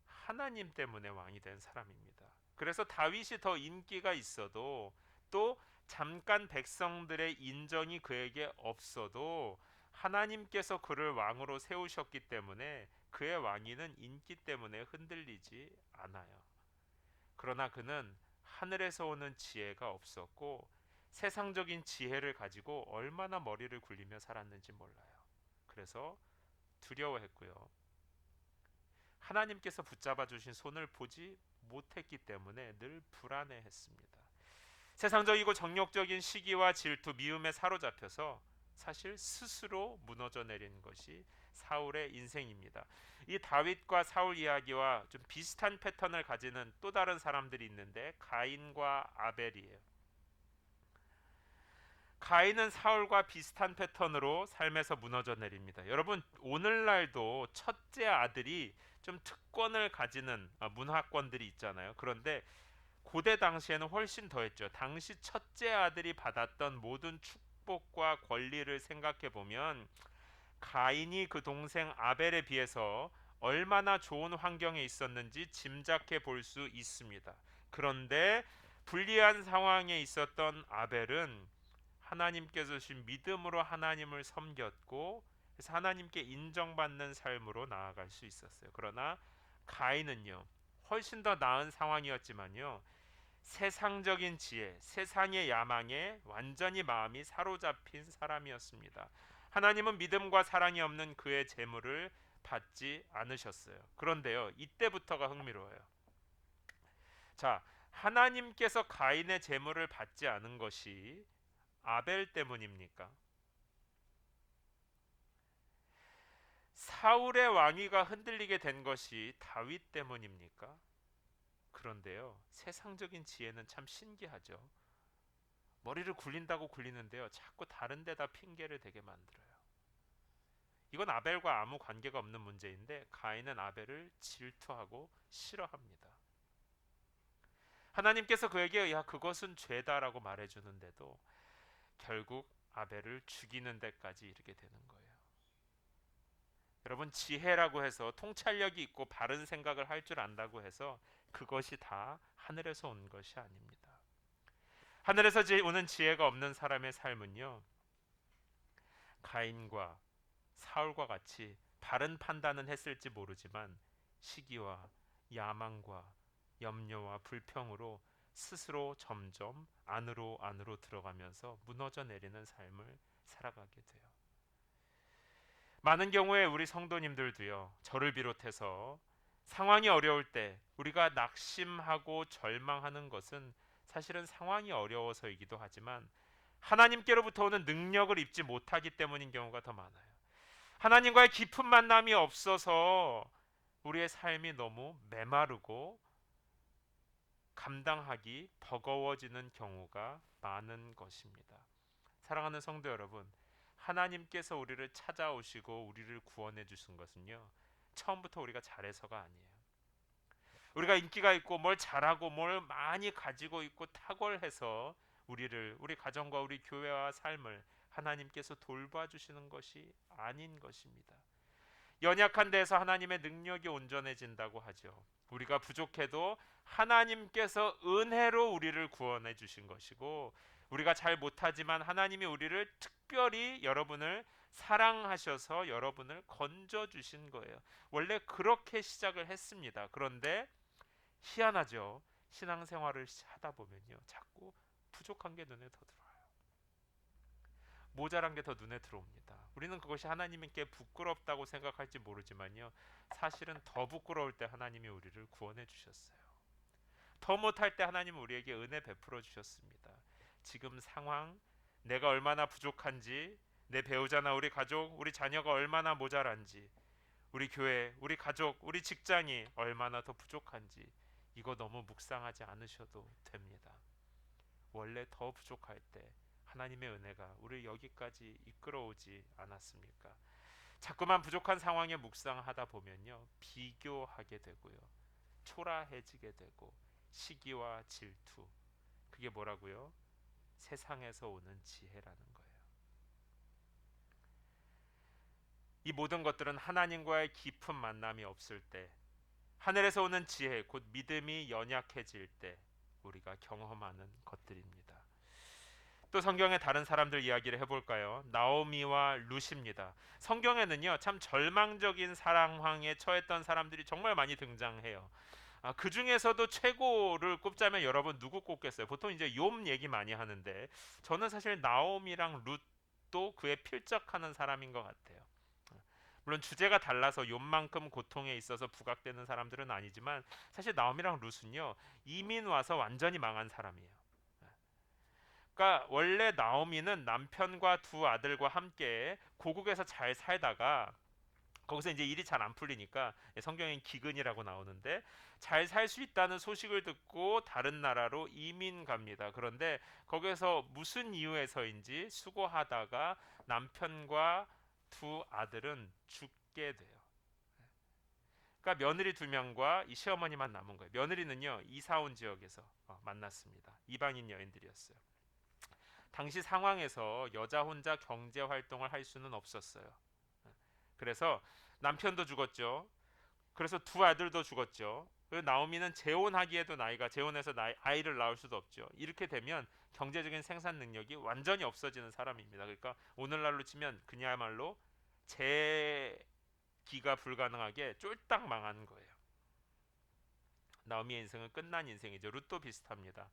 하나님 때문에 왕이 된 사람입니다. 그래서 다윗이 더 인기가 있어도, 또 잠깐 백성들의 인정이 그에게 없어도 하나님께서 그를 왕으로 세우셨기 때문에 그의 왕위는 인기 때문에 흔들리지 않아요. 그러나 그는 하늘에서 오는 지혜가 없었고 세상적인 지혜를 가지고 얼마나 머리를 굴리며 살았는지 몰라요. 그래서 두려워했고요, 하나님께서 붙잡아 주신 손을 보지 못했기 때문에 늘 불안해했습니다. 세상적이고 정욕적인 시기와 질투, 미움에 사로잡혀서 사실 스스로 무너져 내린 것이 사울의 인생입니다. 이 다윗과 사울 이야기와 좀 비슷한 패턴을 가지는 또 다른 사람들이 있는데 가인과 아벨이에요. 가인은 사울과 비슷한 패턴으로 삶에서 무너져 내립니다. 여러분, 오늘날도 첫째 아들이 좀 특권을 가지는 문화권들이 있잖아요. 그런데 고대 당시에는 훨씬 더했죠. 당시 첫째 아들이 받았던 모든 축복과 권리를 생각해 보면 가인이 그 동생 아벨에 비해서 얼마나 좋은 환경에 있었는지 짐작해 볼 수 있습니다. 그런데 불리한 상황에 있었던 아벨은 하나님께서 주신 믿음으로 하나님을 섬겼고, 그래서 하나님께 인정받는 삶으로 나아갈 수 있었어요. 그러나 가인은요, 훨씬 더 나은 상황이었지만요, 세상적인 지혜, 세상의 야망에 완전히 마음이 사로잡힌 사람이었습니다. 하나님은 믿음과 사랑이 없는 그의 재물을 받지 않으셨어요. 그런데요, 이때부터가 흥미로워요. 자, 하나님께서 가인의 재물을 받지 않은 것이 아벨 때문입니까? 사울의 왕위가 흔들리게 된 것이 다윗 때문입니까? 그런데요, 세상적인 지혜는 참 신기하죠. 머리를 굴린다고 굴리는데요, 자꾸 다른 데다 핑계를 대게 만들어요. 이건 아벨과 아무 관계가 없는 문제인데 가인은 아벨을 질투하고 싫어합니다. 하나님께서 그에게 야 그것은 죄다라고 말해주는데도 결국 아벨을 죽이는 데까지 이르게 되는 거예요. 여러분, 지혜라고 해서 통찰력이 있고 바른 생각을 할 줄 안다고 해서 그것이 다 하늘에서 온 것이 아닙니다. 하늘에서 오는 지혜가 없는 사람의 삶은요, 가인과 사울과 같이 바른 판단은 했을지 모르지만 시기와 야망과 염려와 불평으로 스스로 점점 안으로 들어가면서 무너져 내리는 삶을 살아가게 돼요. 많은 경우에 우리 성도님들도요, 저를 비롯해서 상황이 어려울 때 우리가 낙심하고 절망하는 것은 사실은 상황이 어려워서이기도 하지만 하나님께로부터 오는 능력을 입지 못하기 때문인 경우가 더 많아요. 하나님과의 깊은 만남이 없어서 우리의 삶이 너무 메마르고 감당하기 버거워지는 경우가 많은 것입니다. 사랑하는 성도 여러분, 하나님께서 우리를 찾아오시고 우리를 구원해 주신 것은요, 처음부터 우리가 잘해서가 아니에요. 우리가 인기가 있고 뭘 잘하고 뭘 많이 가지고 있고 탁월해서 우리 가정과 우리 교회와 삶을 하나님께서 돌봐주시는 것이 아닌 것입니다. 연약한 데서 하나님의 능력이 온전해진다고 하죠. 우리가 부족해도 하나님께서 은혜로 우리를 구원해 주신 것이고, 우리가 잘 못하지만 하나님이 우리를 특별히 여러분을 사랑하셔서 여러분을 건져 주신 거예요. 원래 그렇게 시작을 했습니다. 그런데 희한하죠. 신앙생활을 하다 보면요, 자꾸 부족한 게 눈에 더 들어와요. 모자란 게 더 눈에 들어옵니다. 우리는 그것이 하나님께 부끄럽다고 생각할지 모르지만요, 사실은 더 부끄러울 때 하나님이 우리를 구원해 주셨어요. 더 못할 때 하나님은 우리에게 은혜 베풀어 주셨습니다. 지금 상황, 내가 얼마나 부족한지, 내 배우자나 우리 가족, 우리 자녀가 얼마나 모자란지, 우리 교회, 우리 가족, 우리 직장이 얼마나 더 부족한지, 이거 너무 묵상하지 않으셔도 됩니다. 원래 더 부족할 때 하나님의 은혜가 우리를 여기까지 이끌어오지 않았습니까? 자꾸만 부족한 상황에 묵상하다 보면요, 비교하게 되고요, 초라해지게 되고, 시기와 질투, 그게 뭐라고요? 세상에서 오는 지혜라는 거예요. 이 모든 것들은 하나님과의 깊은 만남이 없을 때, 하늘에서 오는 지혜, 곧 믿음이 연약해질 때 우리가 경험하는 것들입니다. 또 성경의 다른 사람들 이야기를 해볼까요? 나오미와 룻입니다. 성경에는요, 참 절망적인 상황에 처했던 사람들이 정말 많이 등장해요. 그 중에서도 최고를 꼽자면 여러분 누구 꼽겠어요? 보통 이제 욥 얘기 많이 하는데 저는 사실 나오미랑 룻도 그에 필적하는 사람인 것 같아요. 물론 주제가 달라서 욥만큼 고통에 있어서 부각되는 사람들은 아니지만 사실 나오미랑 룻은요, 이민 와서 완전히 망한 사람이에요. 그러니까 원래 나오미는 남편과 두 아들과 함께 고국에서 잘 살다가 거기서 이제 일이 잘 안 풀리니까 성경엔 기근이라고 나오는데 잘 살 수 있다는 소식을 듣고 다른 나라로 이민 갑니다. 그런데 거기서 무슨 이유에서인지 수고하다가 남편과 두 아들은 죽게 돼요. 그러니까 며느리 두 명과 이 시어머니만 남은 거예요. 며느리는요, 이사 온 지역에서 만났습니다. 이방인 여인들이었어요. 당시 상황에서 여자 혼자 경제 활동을 할 수는 없었어요. 그래서 남편도 죽었죠. 그래서 두 아들도 죽었죠. 그리고 나오미는 재혼하기에도 재혼해서 아이를 낳을 수도 없죠. 이렇게 되면 경제적인 생산 능력이 완전히 없어지는 사람입니다. 그러니까 오늘날로 치면 그야말로 재기가 불가능하게 쫄딱 망한 거예요. 나오미의 인생은 끝난 인생이죠. 룻도 비슷합니다.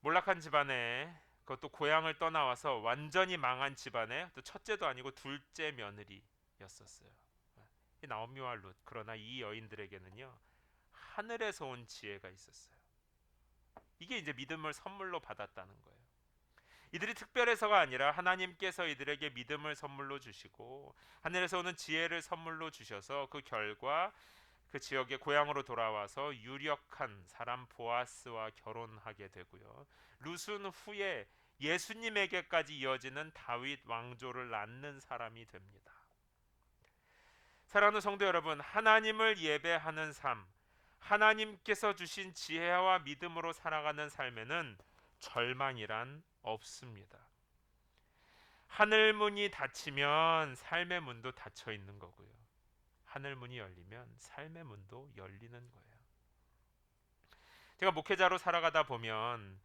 몰락한 집안에, 그것도 고향을 떠나와서 완전히 망한 집안에 또 첫째도 아니고 둘째 며느리였었어요. 이 나오미와 룻. 그러나 이 여인들에게는요, 하늘에서 온 지혜가 있었어요. 이게 이제 믿음을 선물로 받았다는 거예요. 이들이 특별해서가 아니라 하나님께서 이들에게 믿음을 선물로 주시고 하늘에서 오는 지혜를 선물로 주셔서 그 결과 그 지역의 고향으로 돌아와서 유력한 사람 보아스와 결혼하게 되고요. 룻은 후에 예수님에게까지 이어지는 다윗 왕조를 낳는 사람이 됩니다. 사랑하는 성도 여러분, 하나님을 예배하는 삶, 하나님께서 주신 지혜와 믿음으로 살아가는 삶에는 절망이란 없습니다. 하늘 문이 닫히면 삶의 문도 닫혀 있는 거고요. 하늘 문이 열리면 삶의 문도 열리는 거예요. 제가 목회자로 살아가다 보면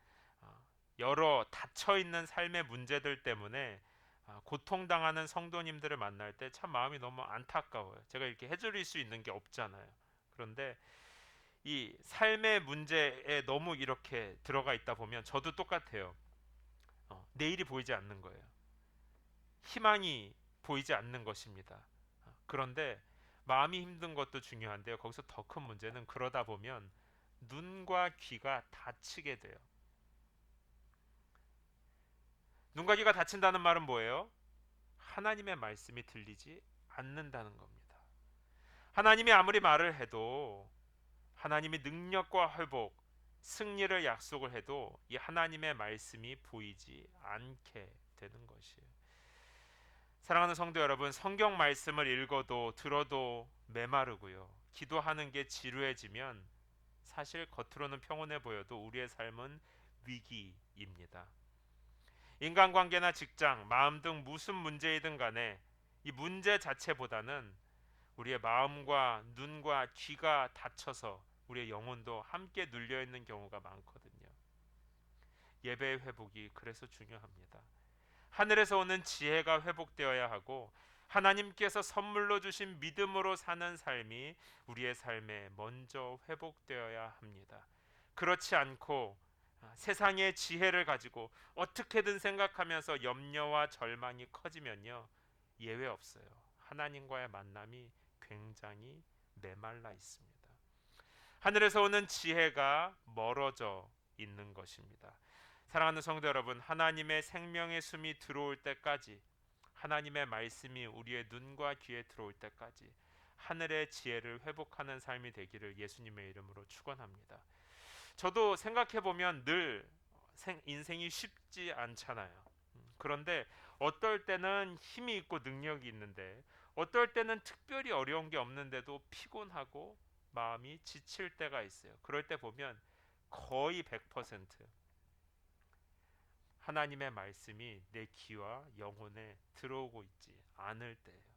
여러 닫혀 있는 삶의 문제들 때문에 고통당하는 성도님들을 만날 때 참 마음이 너무 안타까워요. 제가 이렇게 해드릴 수 있는 게 없잖아요. 그런데 이 삶의 문제에 너무 이렇게 들어가 있다 보면 저도 똑같아요. 내일이 보이지 않는 거예요. 희망이 보이지 않는 것입니다. 그런데 마음이 힘든 것도 중요한데요. 거기서 더 큰 문제는 그러다 보면 눈과 귀가 닫히게 돼요. 눈과 귀가 닫힌다는 말은 뭐예요? 하나님의 말씀이 들리지 않는다는 겁니다. 하나님이 아무리 말을 해도 하나님이 능력과 회복, 승리를 약속을 해도 이 하나님의 말씀이 보이지 않게 되는 것이에요. 사랑하는 성도 여러분, 성경 말씀을 읽어도 들어도 메마르고요. 기도하는 게 지루해지면 사실 겉으로는 평온해 보여도 우리의 삶은 위기입니다. 인간관계나 직장, 마음 등 무슨 문제이든 간에 이 문제 자체보다는 우리의 마음과 눈과 귀가 닫혀서 우리의 영혼도 함께 눌려 있는 경우가 많거든요. 예배의 회복이 그래서 중요합니다. 하늘에서 오는 지혜가 회복되어야 하고 하나님께서 선물로 주신 믿음으로 사는 삶이 우리의 삶에 먼저 회복되어야 합니다. 그렇지 않고 세상의 지혜를 가지고 어떻게든 생각하면서 염려와 절망이 커지면요, 예외 없어요. 하나님과의 만남이 굉장히 메말라 있습니다. 하늘에서 오는 지혜가 멀어져 있는 것입니다. 사랑하는 성도 여러분, 하나님의 생명의 숨이 들어올 때까지, 하나님의 말씀이 우리의 눈과 귀에 들어올 때까지 하늘의 지혜를 회복하는 삶이 되기를 예수님의 이름으로 축원합니다. 저도 생각해 보면 늘 인생이 쉽지 않잖아요. 그런데 어떨 때는 힘이 있고 능력이 있는데 어떨 때는 특별히 어려운 게 없는데도 피곤하고 마음이 지칠 때가 있어요. 그럴 때 보면 거의 100% 하나님의 말씀이 내 귀와 영혼에 들어오고 있지 않을 때예요.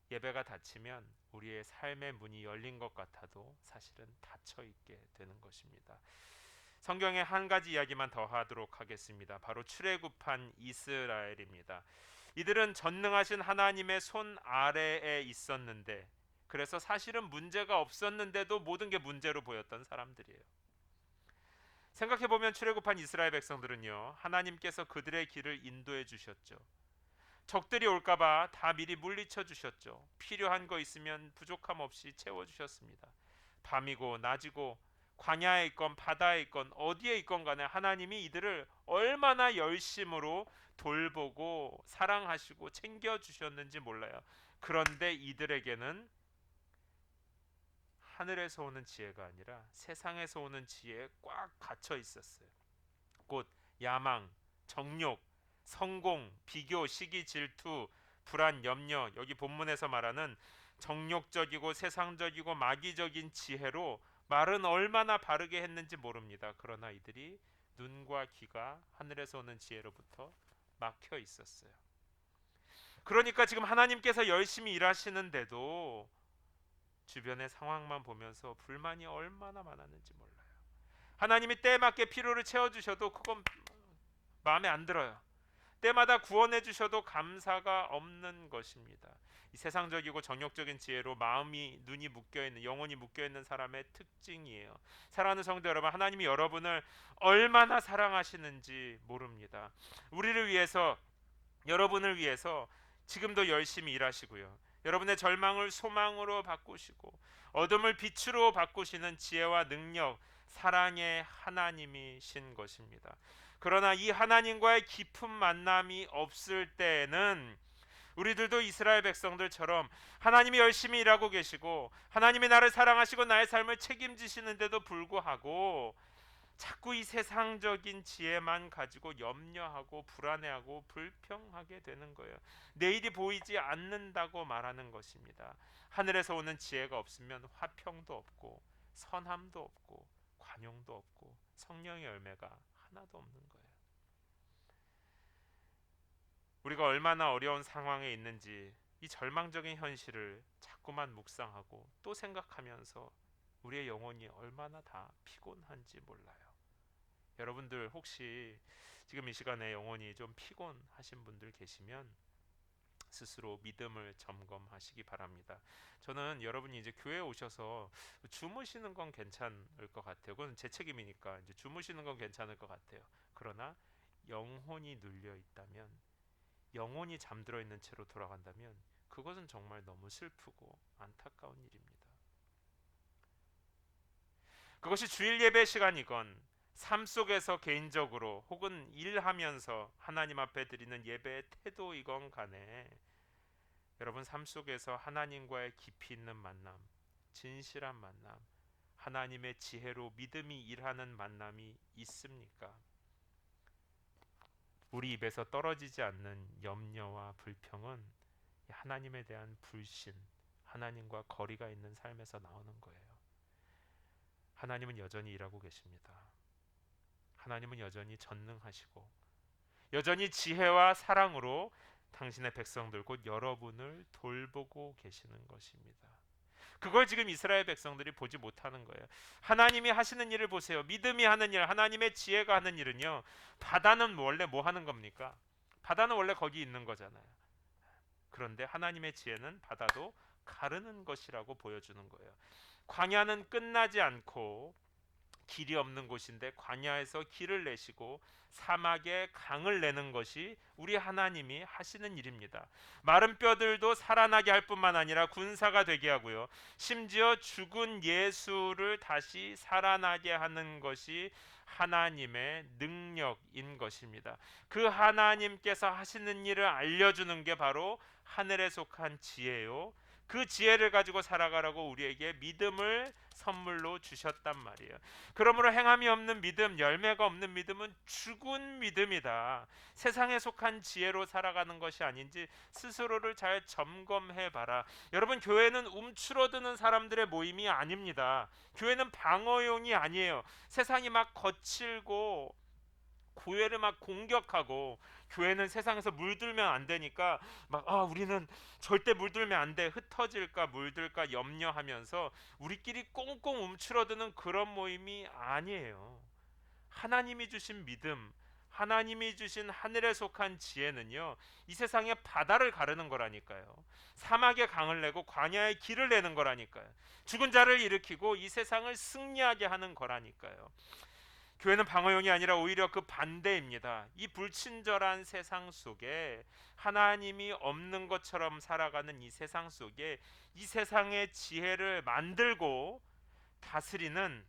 예배가 닫히면 우리의 삶의 문이 열린 것 같아도 사실은 닫혀 있게 되는 것입니다. 성경에 한 가지 이야기만 더 하도록 하겠습니다. 바로 출애굽한 이스라엘입니다. 이들은 전능하신 하나님의 손 아래에 있었는데, 그래서 사실은 문제가 없었는데도 모든 게 문제로 보였던 사람들이에요. 생각해보면 출애굽한 이스라엘 백성들은요, 하나님께서 그들의 길을 인도해 주셨죠. 적들이 올까봐 다 미리 물리쳐 주셨죠. 필요한 거 있으면 부족함 없이 채워주셨습니다. 밤이고 낮이고 광야에 있건 바다에 있건 어디에 있건 간에 하나님이 이들을 얼마나 열심으로 돌보고 사랑하시고 챙겨주셨는지 몰라요. 그런데 이들에게는 하늘에서 오는 지혜가 아니라 세상에서 오는 지혜에 꽉 갇혀 있었어요. 곧 야망, 정욕, 성공, 비교, 시기, 질투, 불안, 염려, 여기 본문에서 말하는 정욕적이고 세상적이고 마귀적인 지혜로 말은 얼마나 바르게 했는지 모릅니다. 그러나 이들이 눈과 귀가 하늘에서 오는 지혜로부터 막혀 있었어요. 그러니까 지금 하나님께서 열심히 일하시는데도 주변의 상황만 보면서 불만이 얼마나 많았는지 몰라요. 하나님이 때에 맞게 필요를 채워주셔도 그건 마음에 안 들어요. 때마다 구원해 주셔도 감사가 없는 것입니다. 이 세상적이고 정욕적인 지혜로 마음이 눈이 묶여 있는, 영혼이 묶여 있는 사람의 특징이에요. 사랑하는 성도 여러분, 하나님이 여러분을 얼마나 사랑하시는지 모릅니다. 우리를 위해서, 여러분을 위해서 지금도 열심히 일하시고요. 여러분의 절망을 소망으로 바꾸시고 어둠을 빛으로 바꾸시는 지혜와 능력, 사랑의 하나님이신 것입니다. 그러나 이 하나님과의 깊은 만남이 없을 때에는 우리들도 이스라엘 백성들처럼 하나님이 열심히 일하고 계시고 하나님이 나를 사랑하시고 나의 삶을 책임지시는데도 불구하고 자꾸 이 세상적인 지혜만 가지고 염려하고 불안해하고 불평하게 되는 거예요. 내일이 보이지 않는다고 말하는 것입니다. 하늘에서 오는 지혜가 없으면 화평도 없고 선함도 없고 관용도 없고 성령의 열매가 하나도 없는 거예요. 우리가 얼마나 어려운 상황에 있는지 이 절망적인 현실을 자꾸만 묵상하고 또 생각하면서 우리의 영혼이 얼마나 다 피곤한지 몰라요. 여러분들 혹시 지금 이 시간에 영혼이 좀 피곤하신 분들 계시면 스스로 믿음을 점검하시기 바랍니다. 저는 여러분이 이제 교회에 오셔서 주무시는 건 괜찮을 것 같아요. 그건 제 책임이니까 이제 주무시는 건 괜찮을 것 같아요. 그러나 영혼이 눌려 있다면, 영혼이 잠들어 있는 채로 돌아간다면 그것은 정말 너무 슬프고 안타까운 일입니다. 그것이 주일 예배 시간이건 삶 속에서 개인적으로 혹은 일하면서 하나님 앞에 드리는 예배의 태도이건 간에 여러분 삶 속에서 하나님과의 깊이 있는 만남, 진실한 만남, 하나님의 지혜로 믿음이 일하는 만남이 있습니까? 우리 입에서 떨어지지 않는 염려와 불평은 하나님에 대한 불신, 하나님과 거리가 있는 삶에서 나오는 거예요. 하나님은 여전히 일하고 계십니다. 하나님은 여전히 전능하시고 여전히 지혜와 사랑으로 당신의 백성들 곧 여러분을 돌보고 계시는 것입니다. 그걸 지금 이스라엘 백성들이 보지 못하는 거예요. 하나님이 하시는 일을 보세요. 믿음이 하는 일, 하나님의 지혜가 하는 일은요. 바다는 원래 뭐 하는 겁니까? 바다는 원래 거기 있는 거잖아요. 그런데 하나님의 지혜는 바다도 가르는 것이라고 보여주는 거예요. 광야는 끝나지 않고 길이 없는 곳인데 광야에서 길을 내시고 사막에 강을 내는 것이 우리 하나님이 하시는 일입니다. 마른 뼈들도 살아나게 할 뿐만 아니라 군사가 되게 하고요. 심지어 죽은 예수를 다시 살아나게 하는 것이 하나님의 능력인 것입니다. 그 하나님께서 하시는 일을 알려주는 게 바로 하늘에 속한 지혜요. 그 지혜를 가지고 살아가라고 우리에게 믿음을 선물로 주셨단 말이에요. 그러므로 행함이 없는 믿음, 열매가 없는 믿음은 죽은 믿음이다. 세상에 속한 지혜로 살아가는 것이 아닌지 스스로를 잘 점검해 봐라. 여러분, 교회는 움츠러드는 사람들의 모임이 아닙니다. 교회는 방어용이 아니에요. 세상이 막 거칠고 교회를 막 공격하고 교회는 세상에서 물들면 안 되니까 막 우리는 절대 물들면 안 돼, 흩어질까 물들까 염려하면서 우리끼리 꽁꽁 움츠러드는 그런 모임이 아니에요. 하나님이 주신 믿음, 하나님이 주신 하늘에 속한 지혜는요, 이 세상의 바다를 가르는 거라니까요. 사막에 강을 내고 광야에 길을 내는 거라니까요. 죽은 자를 일으키고 이 세상을 승리하게 하는 거라니까요. 교회는 방어용이 아니라 오히려 그 반대입니다. 이 불친절한 세상 속에 하나님이 없는 것처럼 살아가는 이 세상 속에 이 세상의 지혜를 만들고 다스리는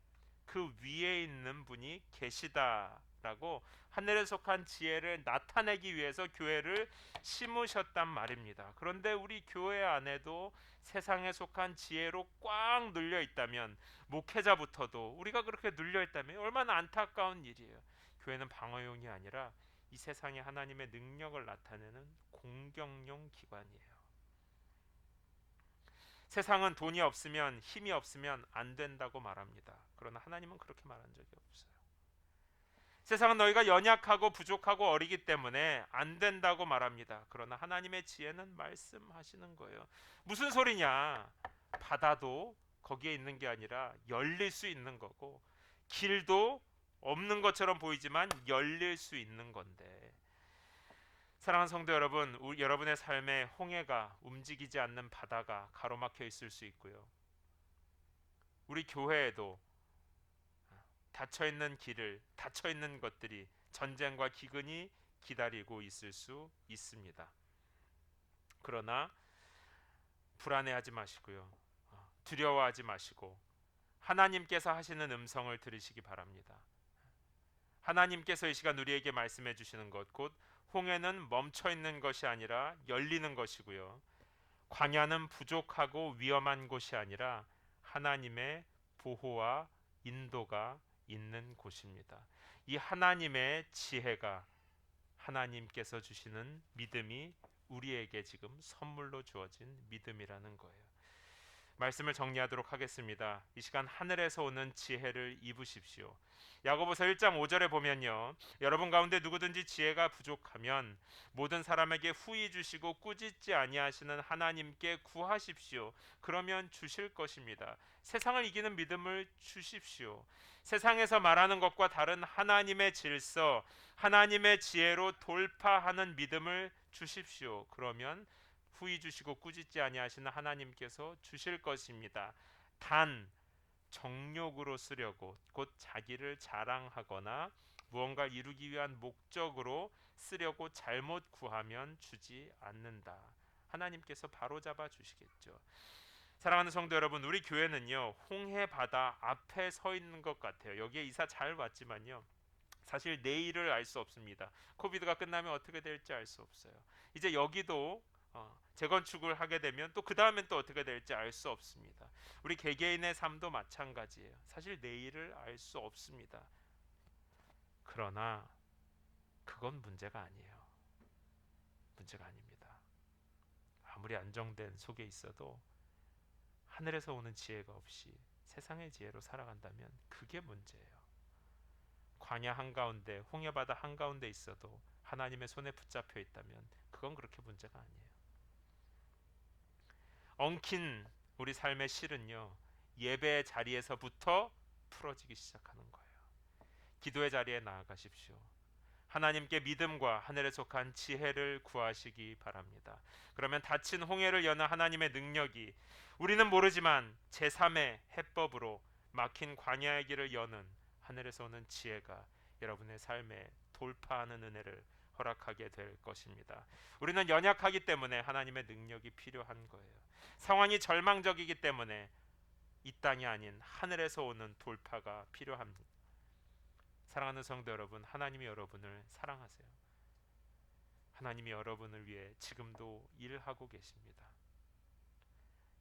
그 위에 있는 분이 계시다라고 하늘에 속한 지혜를 나타내기 위해서 교회를 심으셨단 말입니다. 그런데 우리 교회 안에도 세상에 속한 지혜로 꽉 눌려 있다면, 목회자부터도 우리가 그렇게 눌려 있다면 얼마나 안타까운 일이에요. 교회는 방어용이 아니라 이 세상에 하나님의 능력을 나타내는 공격용 기관이에요. 세상은 돈이 없으면, 힘이 없으면 안 된다고 말합니다. 그러나 하나님은 그렇게 말한 적이 없어요. 세상은 너희가 연약하고 부족하고 어리기 때문에 안 된다고 말합니다. 그러나 하나님의 지혜는 말씀하시는 거예요. 무슨 소리냐? 바다도 거기에 있는 게 아니라 열릴 수 있는 거고, 길도 없는 것처럼 보이지만 열릴 수 있는 건데, 사랑하는 성도 여러분, 여러분의 삶에 홍해가, 움직이지 않는 바다가 가로막혀 있을 수 있고요. 우리 교회에도 닫혀있는 길을, 닫혀있는 것들이, 전쟁과 기근이 기다리고 있을 수 있습니다. 그러나 불안해하지 마시고요. 두려워하지 마시고 하나님께서 하시는 음성을 들으시기 바랍니다. 하나님께서 이 시간 우리에게 말씀해 주시는 것, 곧 홍해는 멈춰 있는 것이 아니라 열리는 것이고요. 광야는 부족하고 위험한 곳이 아니라 하나님의 보호와 인도가 있는 곳입니다. 이 하나님의 지혜가, 하나님께서 주시는 믿음이 우리에게 지금 선물로 주어진 믿음이라는 거예요. 말씀을 정리하도록 하겠습니다. 이 시간 하늘에서 오는 지혜를 입으십시오. 야고보서 1장 5절에 보면요, 여러분 가운데 누구든지 지혜가 부족하면 모든 사람에게 후히 주시고 꾸짖지 아니하시는 하나님께 구하십시오. 그러면 주실 것입니다. 세상을 이기는 믿음을 주십시오. 세상에서 말하는 것과 다른 하나님의 질서, 하나님의 지혜로 돌파하는 믿음을 주십시오. 그러면 후히 주시고 꾸짖지 아니하시는 하나님께서 주실 것입니다. 단 정욕으로 쓰려고, 곧 자기를 자랑하거나 무언가 이루기 위한 목적으로 쓰려고 잘못 구하면 주지 않는다. 하나님께서 바로잡아 주시겠죠. 사랑하는 성도 여러분, 우리 교회는요, 홍해 바다 앞에 서 있는 것 같아요. 여기에 이사 잘 왔지만요, 사실 내일을 알 수 없습니다. 코비드가 끝나면 어떻게 될지 알 수 없어요. 이제 여기도 재건축을 하게 되면 또 그 다음엔 또 어떻게 될지 알 수 없습니다. 우리 개개인의 삶도 마찬가지예요. 사실 내일을 알 수 없습니다. 그러나 그건 문제가 아니에요. 문제가 아닙니다. 아무리 안정된 속에 있어도 하늘에서 오는 지혜가 없이 세상의 지혜로 살아간다면 그게 문제예요. 광야 한가운데, 홍해바다 한가운데 있어도 하나님의 손에 붙잡혀 있다면 그건 그렇게 문제가 아니에요. 엉킨 우리 삶의 실은요, 예배의 자리에서부터 풀어지기 시작하는 거예요. 기도의 자리에 나아가십시오. 하나님께 믿음과 하늘에 속한 지혜를 구하시기 바랍니다. 그러면 닫힌 홍해를 여는 하나님의 능력이, 우리는 모르지만 제3의 해법으로 막힌 광야의 길을 여는 하늘에서 오는 지혜가 여러분의 삶에 돌파하는 은혜를 허락하게 될 것입니다. 우리는 연약하기 때문에 하나님의 능력이 필요한 거예요. 상황이 절망적이기 때문에 이 땅이 아닌 하늘에서 오는 돌파가 필요합니다. 사랑하는 성도 여러분, 하나님이 여러분을 사랑하세요. 하나님이 여러분을 위해 지금도 일하고 계십니다.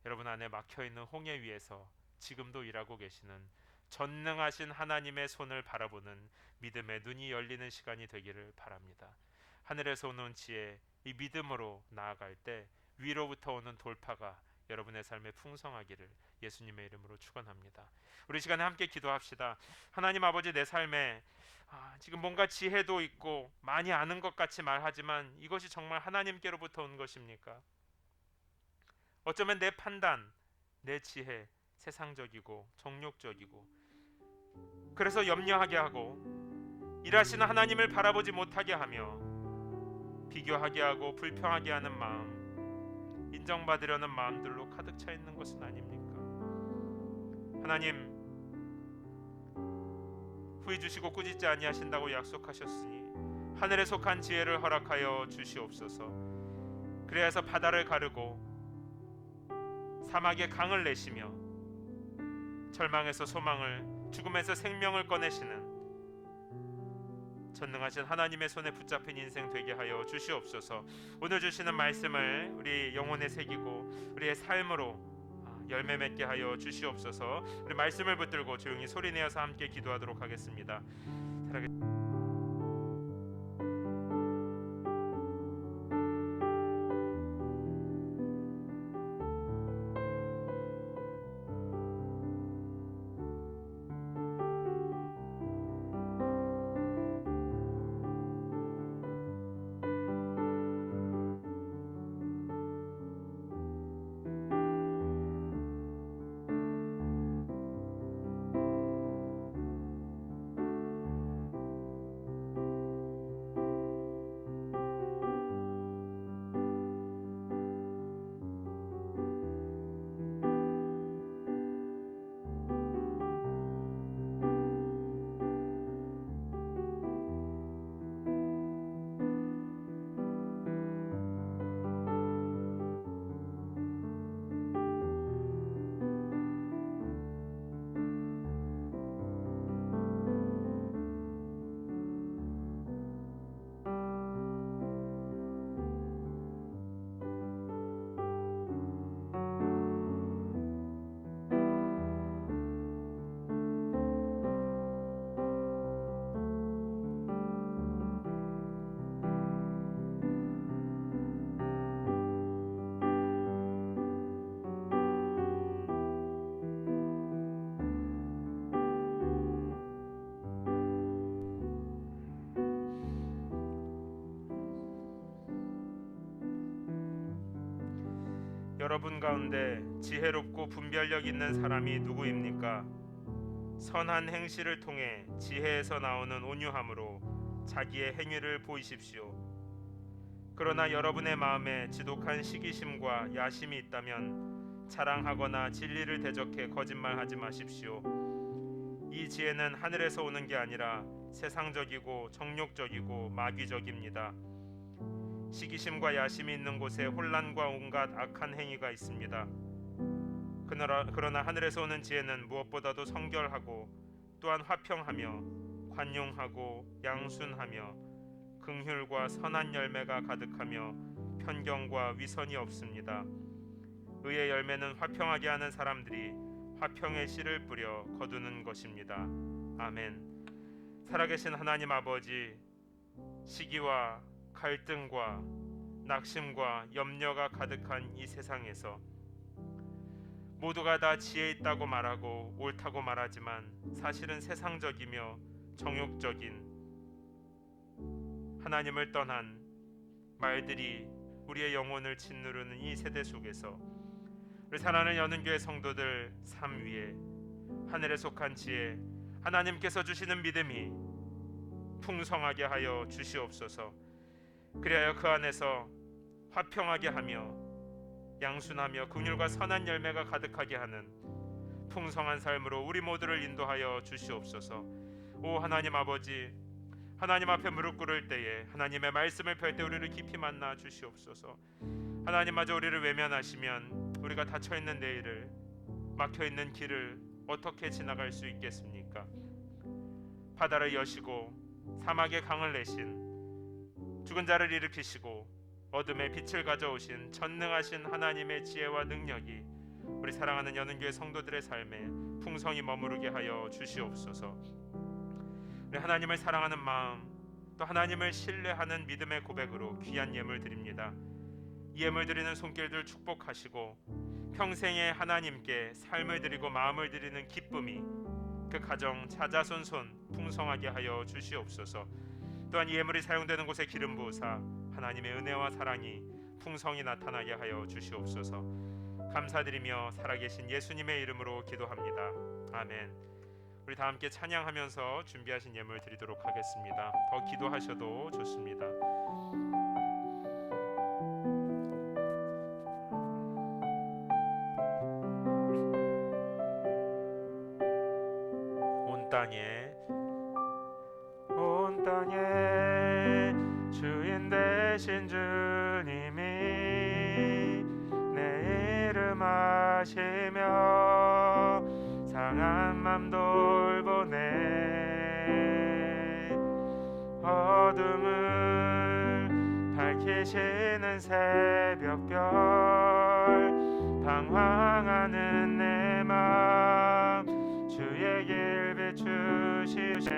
여러분 안에 막혀있는 홍해 위에서 지금도 일하고 계시는 전능하신 하나님의 손을 바라보는 믿음의 눈이 열리는 시간이 되기를 바랍니다. 하늘에서 오는 지혜, 이 믿음으로 나아갈 때 위로부터 오는 돌파가 여러분의 삶에 풍성하기를 예수님의 이름으로 축원합니다. 우리 시간에 함께 기도합시다. 하나님 아버지, 내 삶에 지금 뭔가 지혜도 있고 많이 아는 것 같이 말하지만 이것이 정말 하나님께로부터 온 것입니까? 어쩌면 내 판단, 내 지혜 세상적이고 정욕적이고, 그래서 염려하게 하고 일하시는 하나님을 바라보지 못하게 하며 비교하게 하고 불평하게 하는 마음, 인정받으려는 마음들로 가득 차 있는 것은 아닙니까? 하나님, 후히 주시고 꾸짖지 아니하신다고 약속하셨으니 하늘에 속한 지혜를 허락하여 주시옵소서. 그래서 바다를 가르고 사막에 강을 내시며 절망에서 소망을, 죽음에서 생명을 꺼내시는 전능하신 하나님의 손에 붙잡힌 인생 되게 하여 주시옵소서. 오늘 주시는 말씀을 우리 영혼에 새기고 우리의 삶으로 열매 맺게 하여 주시옵소서. 우리 말씀을 붙들고 조용히 소리내어서 함께 기도하도록 하겠습니다. 여러분 가운데 지혜롭고 분별력 있는 사람이 누구입니까? 선한 행실을 통해 지혜에서 나오는 온유함으로 자기의 행위를 보이십시오. 그러나 여러분의 마음에 지독한 시기심과 야심이 있다면 자랑하거나 진리를 대적해 거짓말하지 마십시오. 이 지혜는 하늘에서 오는 게 아니라 세상적이고 정욕적이고 마귀적입니다. 시기심과 야심이 있는 곳에 혼란과 온갖 악한 행위가 있습니다. 그러나 하늘에서 오는 지혜는 무엇보다도 성결하고 또한 화평하며 관용하고 양순하며 긍휼과 선한 열매가 가득하며 편견과 위선이 없습니다. 의의 열매는 화평하게 하는 사람들이 화평의 씨를 뿌려 거두는 것입니다. 아멘. 살아계신 하나님 아버지, 시기와 갈등과 낙심과 염려가 가득한 이 세상에서 모두가 다 지혜 있다고 말하고 옳다고 말하지만 사실은 세상적이며 정욕적인 하나님을 떠난 말들이 우리의 영혼을 짓누르는 이 세대 속에서 우리 사랑하는 연은교회 성도들 삶 위에 하늘에 속한 지혜, 하나님께서 주시는 믿음이 풍성하게 하여 주시옵소서. 그리하여 그 안에서 화평하게 하며 양순하며 긍휼과 선한 열매가 가득하게 하는 풍성한 삶으로 우리 모두를 인도하여 주시옵소서. 오 하나님 아버지, 하나님 앞에 무릎 꿇을 때에 하나님의 말씀을 펼 때 우리를 깊이 만나 주시옵소서. 하나님마저 우리를 외면하시면 우리가 닫혀있는 내일을, 막혀있는 길을 어떻게 지나갈 수 있겠습니까? 바다를 여시고 사막에 강을 내신, 죽은 자를 일으키시고 어둠에 빛을 가져오신 전능하신 하나님의 지혜와 능력이 우리 사랑하는 연은교회 성도들의 삶에 풍성히 머무르게 하여 주시옵소서. 우리 하나님을 사랑하는 마음, 또 하나님을 신뢰하는 믿음의 고백으로 귀한 예물 드립니다. 이 예물 드리는 손길들 축복하시고 평생에 하나님께 삶을 드리고 마음을 드리는 기쁨이 그 가정 자자손손 풍성하게 하여 주시옵소서. 또한 이 예물이 사용되는 곳에 기름 부으사 하나님의 은혜와 사랑이 풍성히 나타나게 하여 주시옵소서. 감사드리며 살아계신 예수님의 이름으로 기도합니다. 아멘. 우리 다 함께 찬양하면서 준비하신 예물 드리도록 하겠습니다. 더 기도하셔도 좋습니다. 온 땅에 주인 되신 주님이 내 이름 아시며 상한 맘 돌보네. 어둠을 밝히시는 새벽별, 방황하는 내 맘 주의 길 비추시네.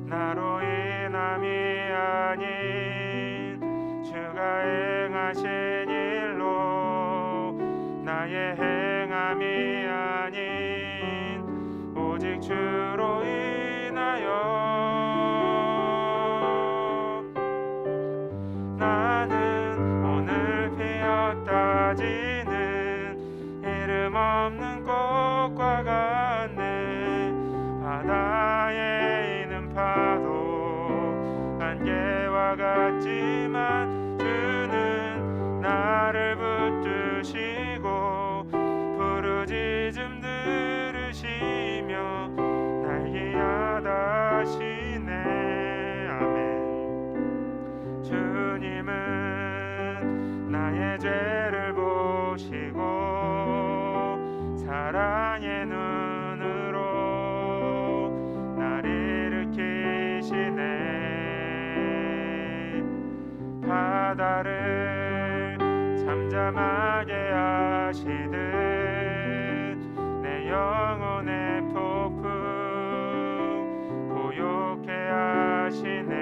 나로 인함이 아닌 주가 행하신 일로, 나의 행함이 아닌 오직 주로 인하여 나는 오늘 피었다 지는 이름 없는 꽃과 같네. 바다에 있는 파도 안개와 같지만 주는 나를 붙드시고 부르짖음 들으시며 날 기하다 하시네. 아멘. 주님은 나의 죄를 보시고 사랑의 눈으로 날 일으키시네. 바다를 잠잠하게 하시듯 내 영혼의 폭풍 고요케 하시네.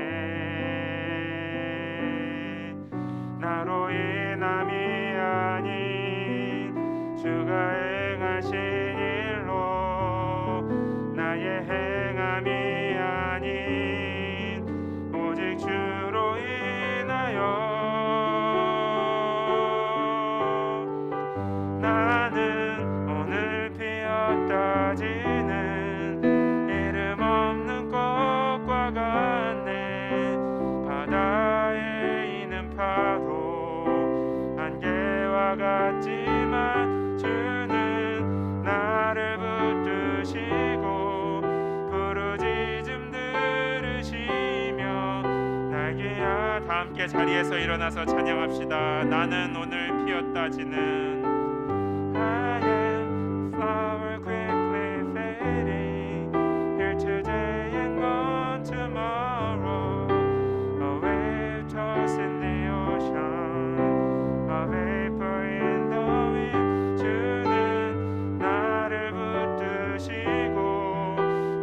나로 인함이 아닌 주가 행하신 일로, 나의 행함이 아닌 오직 주로 인하여 함께 자리에서 일어나서 찬양합시다. 나는 오늘 피었다지는 I am flower quickly fading, here today and gone tomorrow, a wave tossed in the ocean, a vapor in the wind. 주는 나를 붙드시고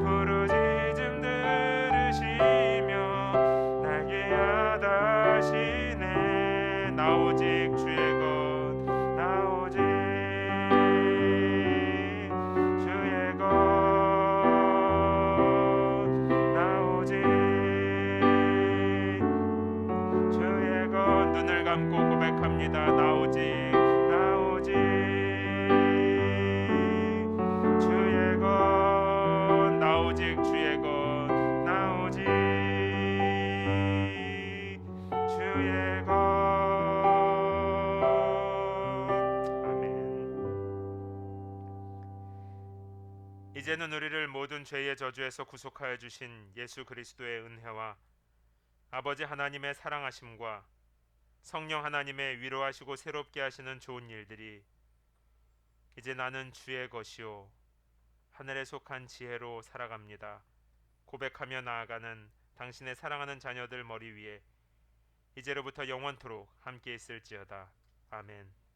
부르짖음 들으시며 날개 하다시네. 나 오직 주의 것, 나 오직 주의 것, 나 오직 주의 것. 눈을 감고 고백합니다. 나 오직, 나 오직 주의 것, 나 오직 주의 것, 나 오직 주의 것. 아멘. 이제는 우리를 모든 죄의 저주에서 구속하여 주신 예수 그리스도의 은혜와 아버지 하나님의 사랑하심과 성령 하나님의 위로하시고 새롭게 하시는 좋은 일들이 이제 나는 주의 것이요 하늘에 속한 지혜로 살아갑니다 고백하며 나아가는 당신의 사랑하는 자녀들 머리 위에 이제로부터 영원토록 함께 있을지어다. 아멘.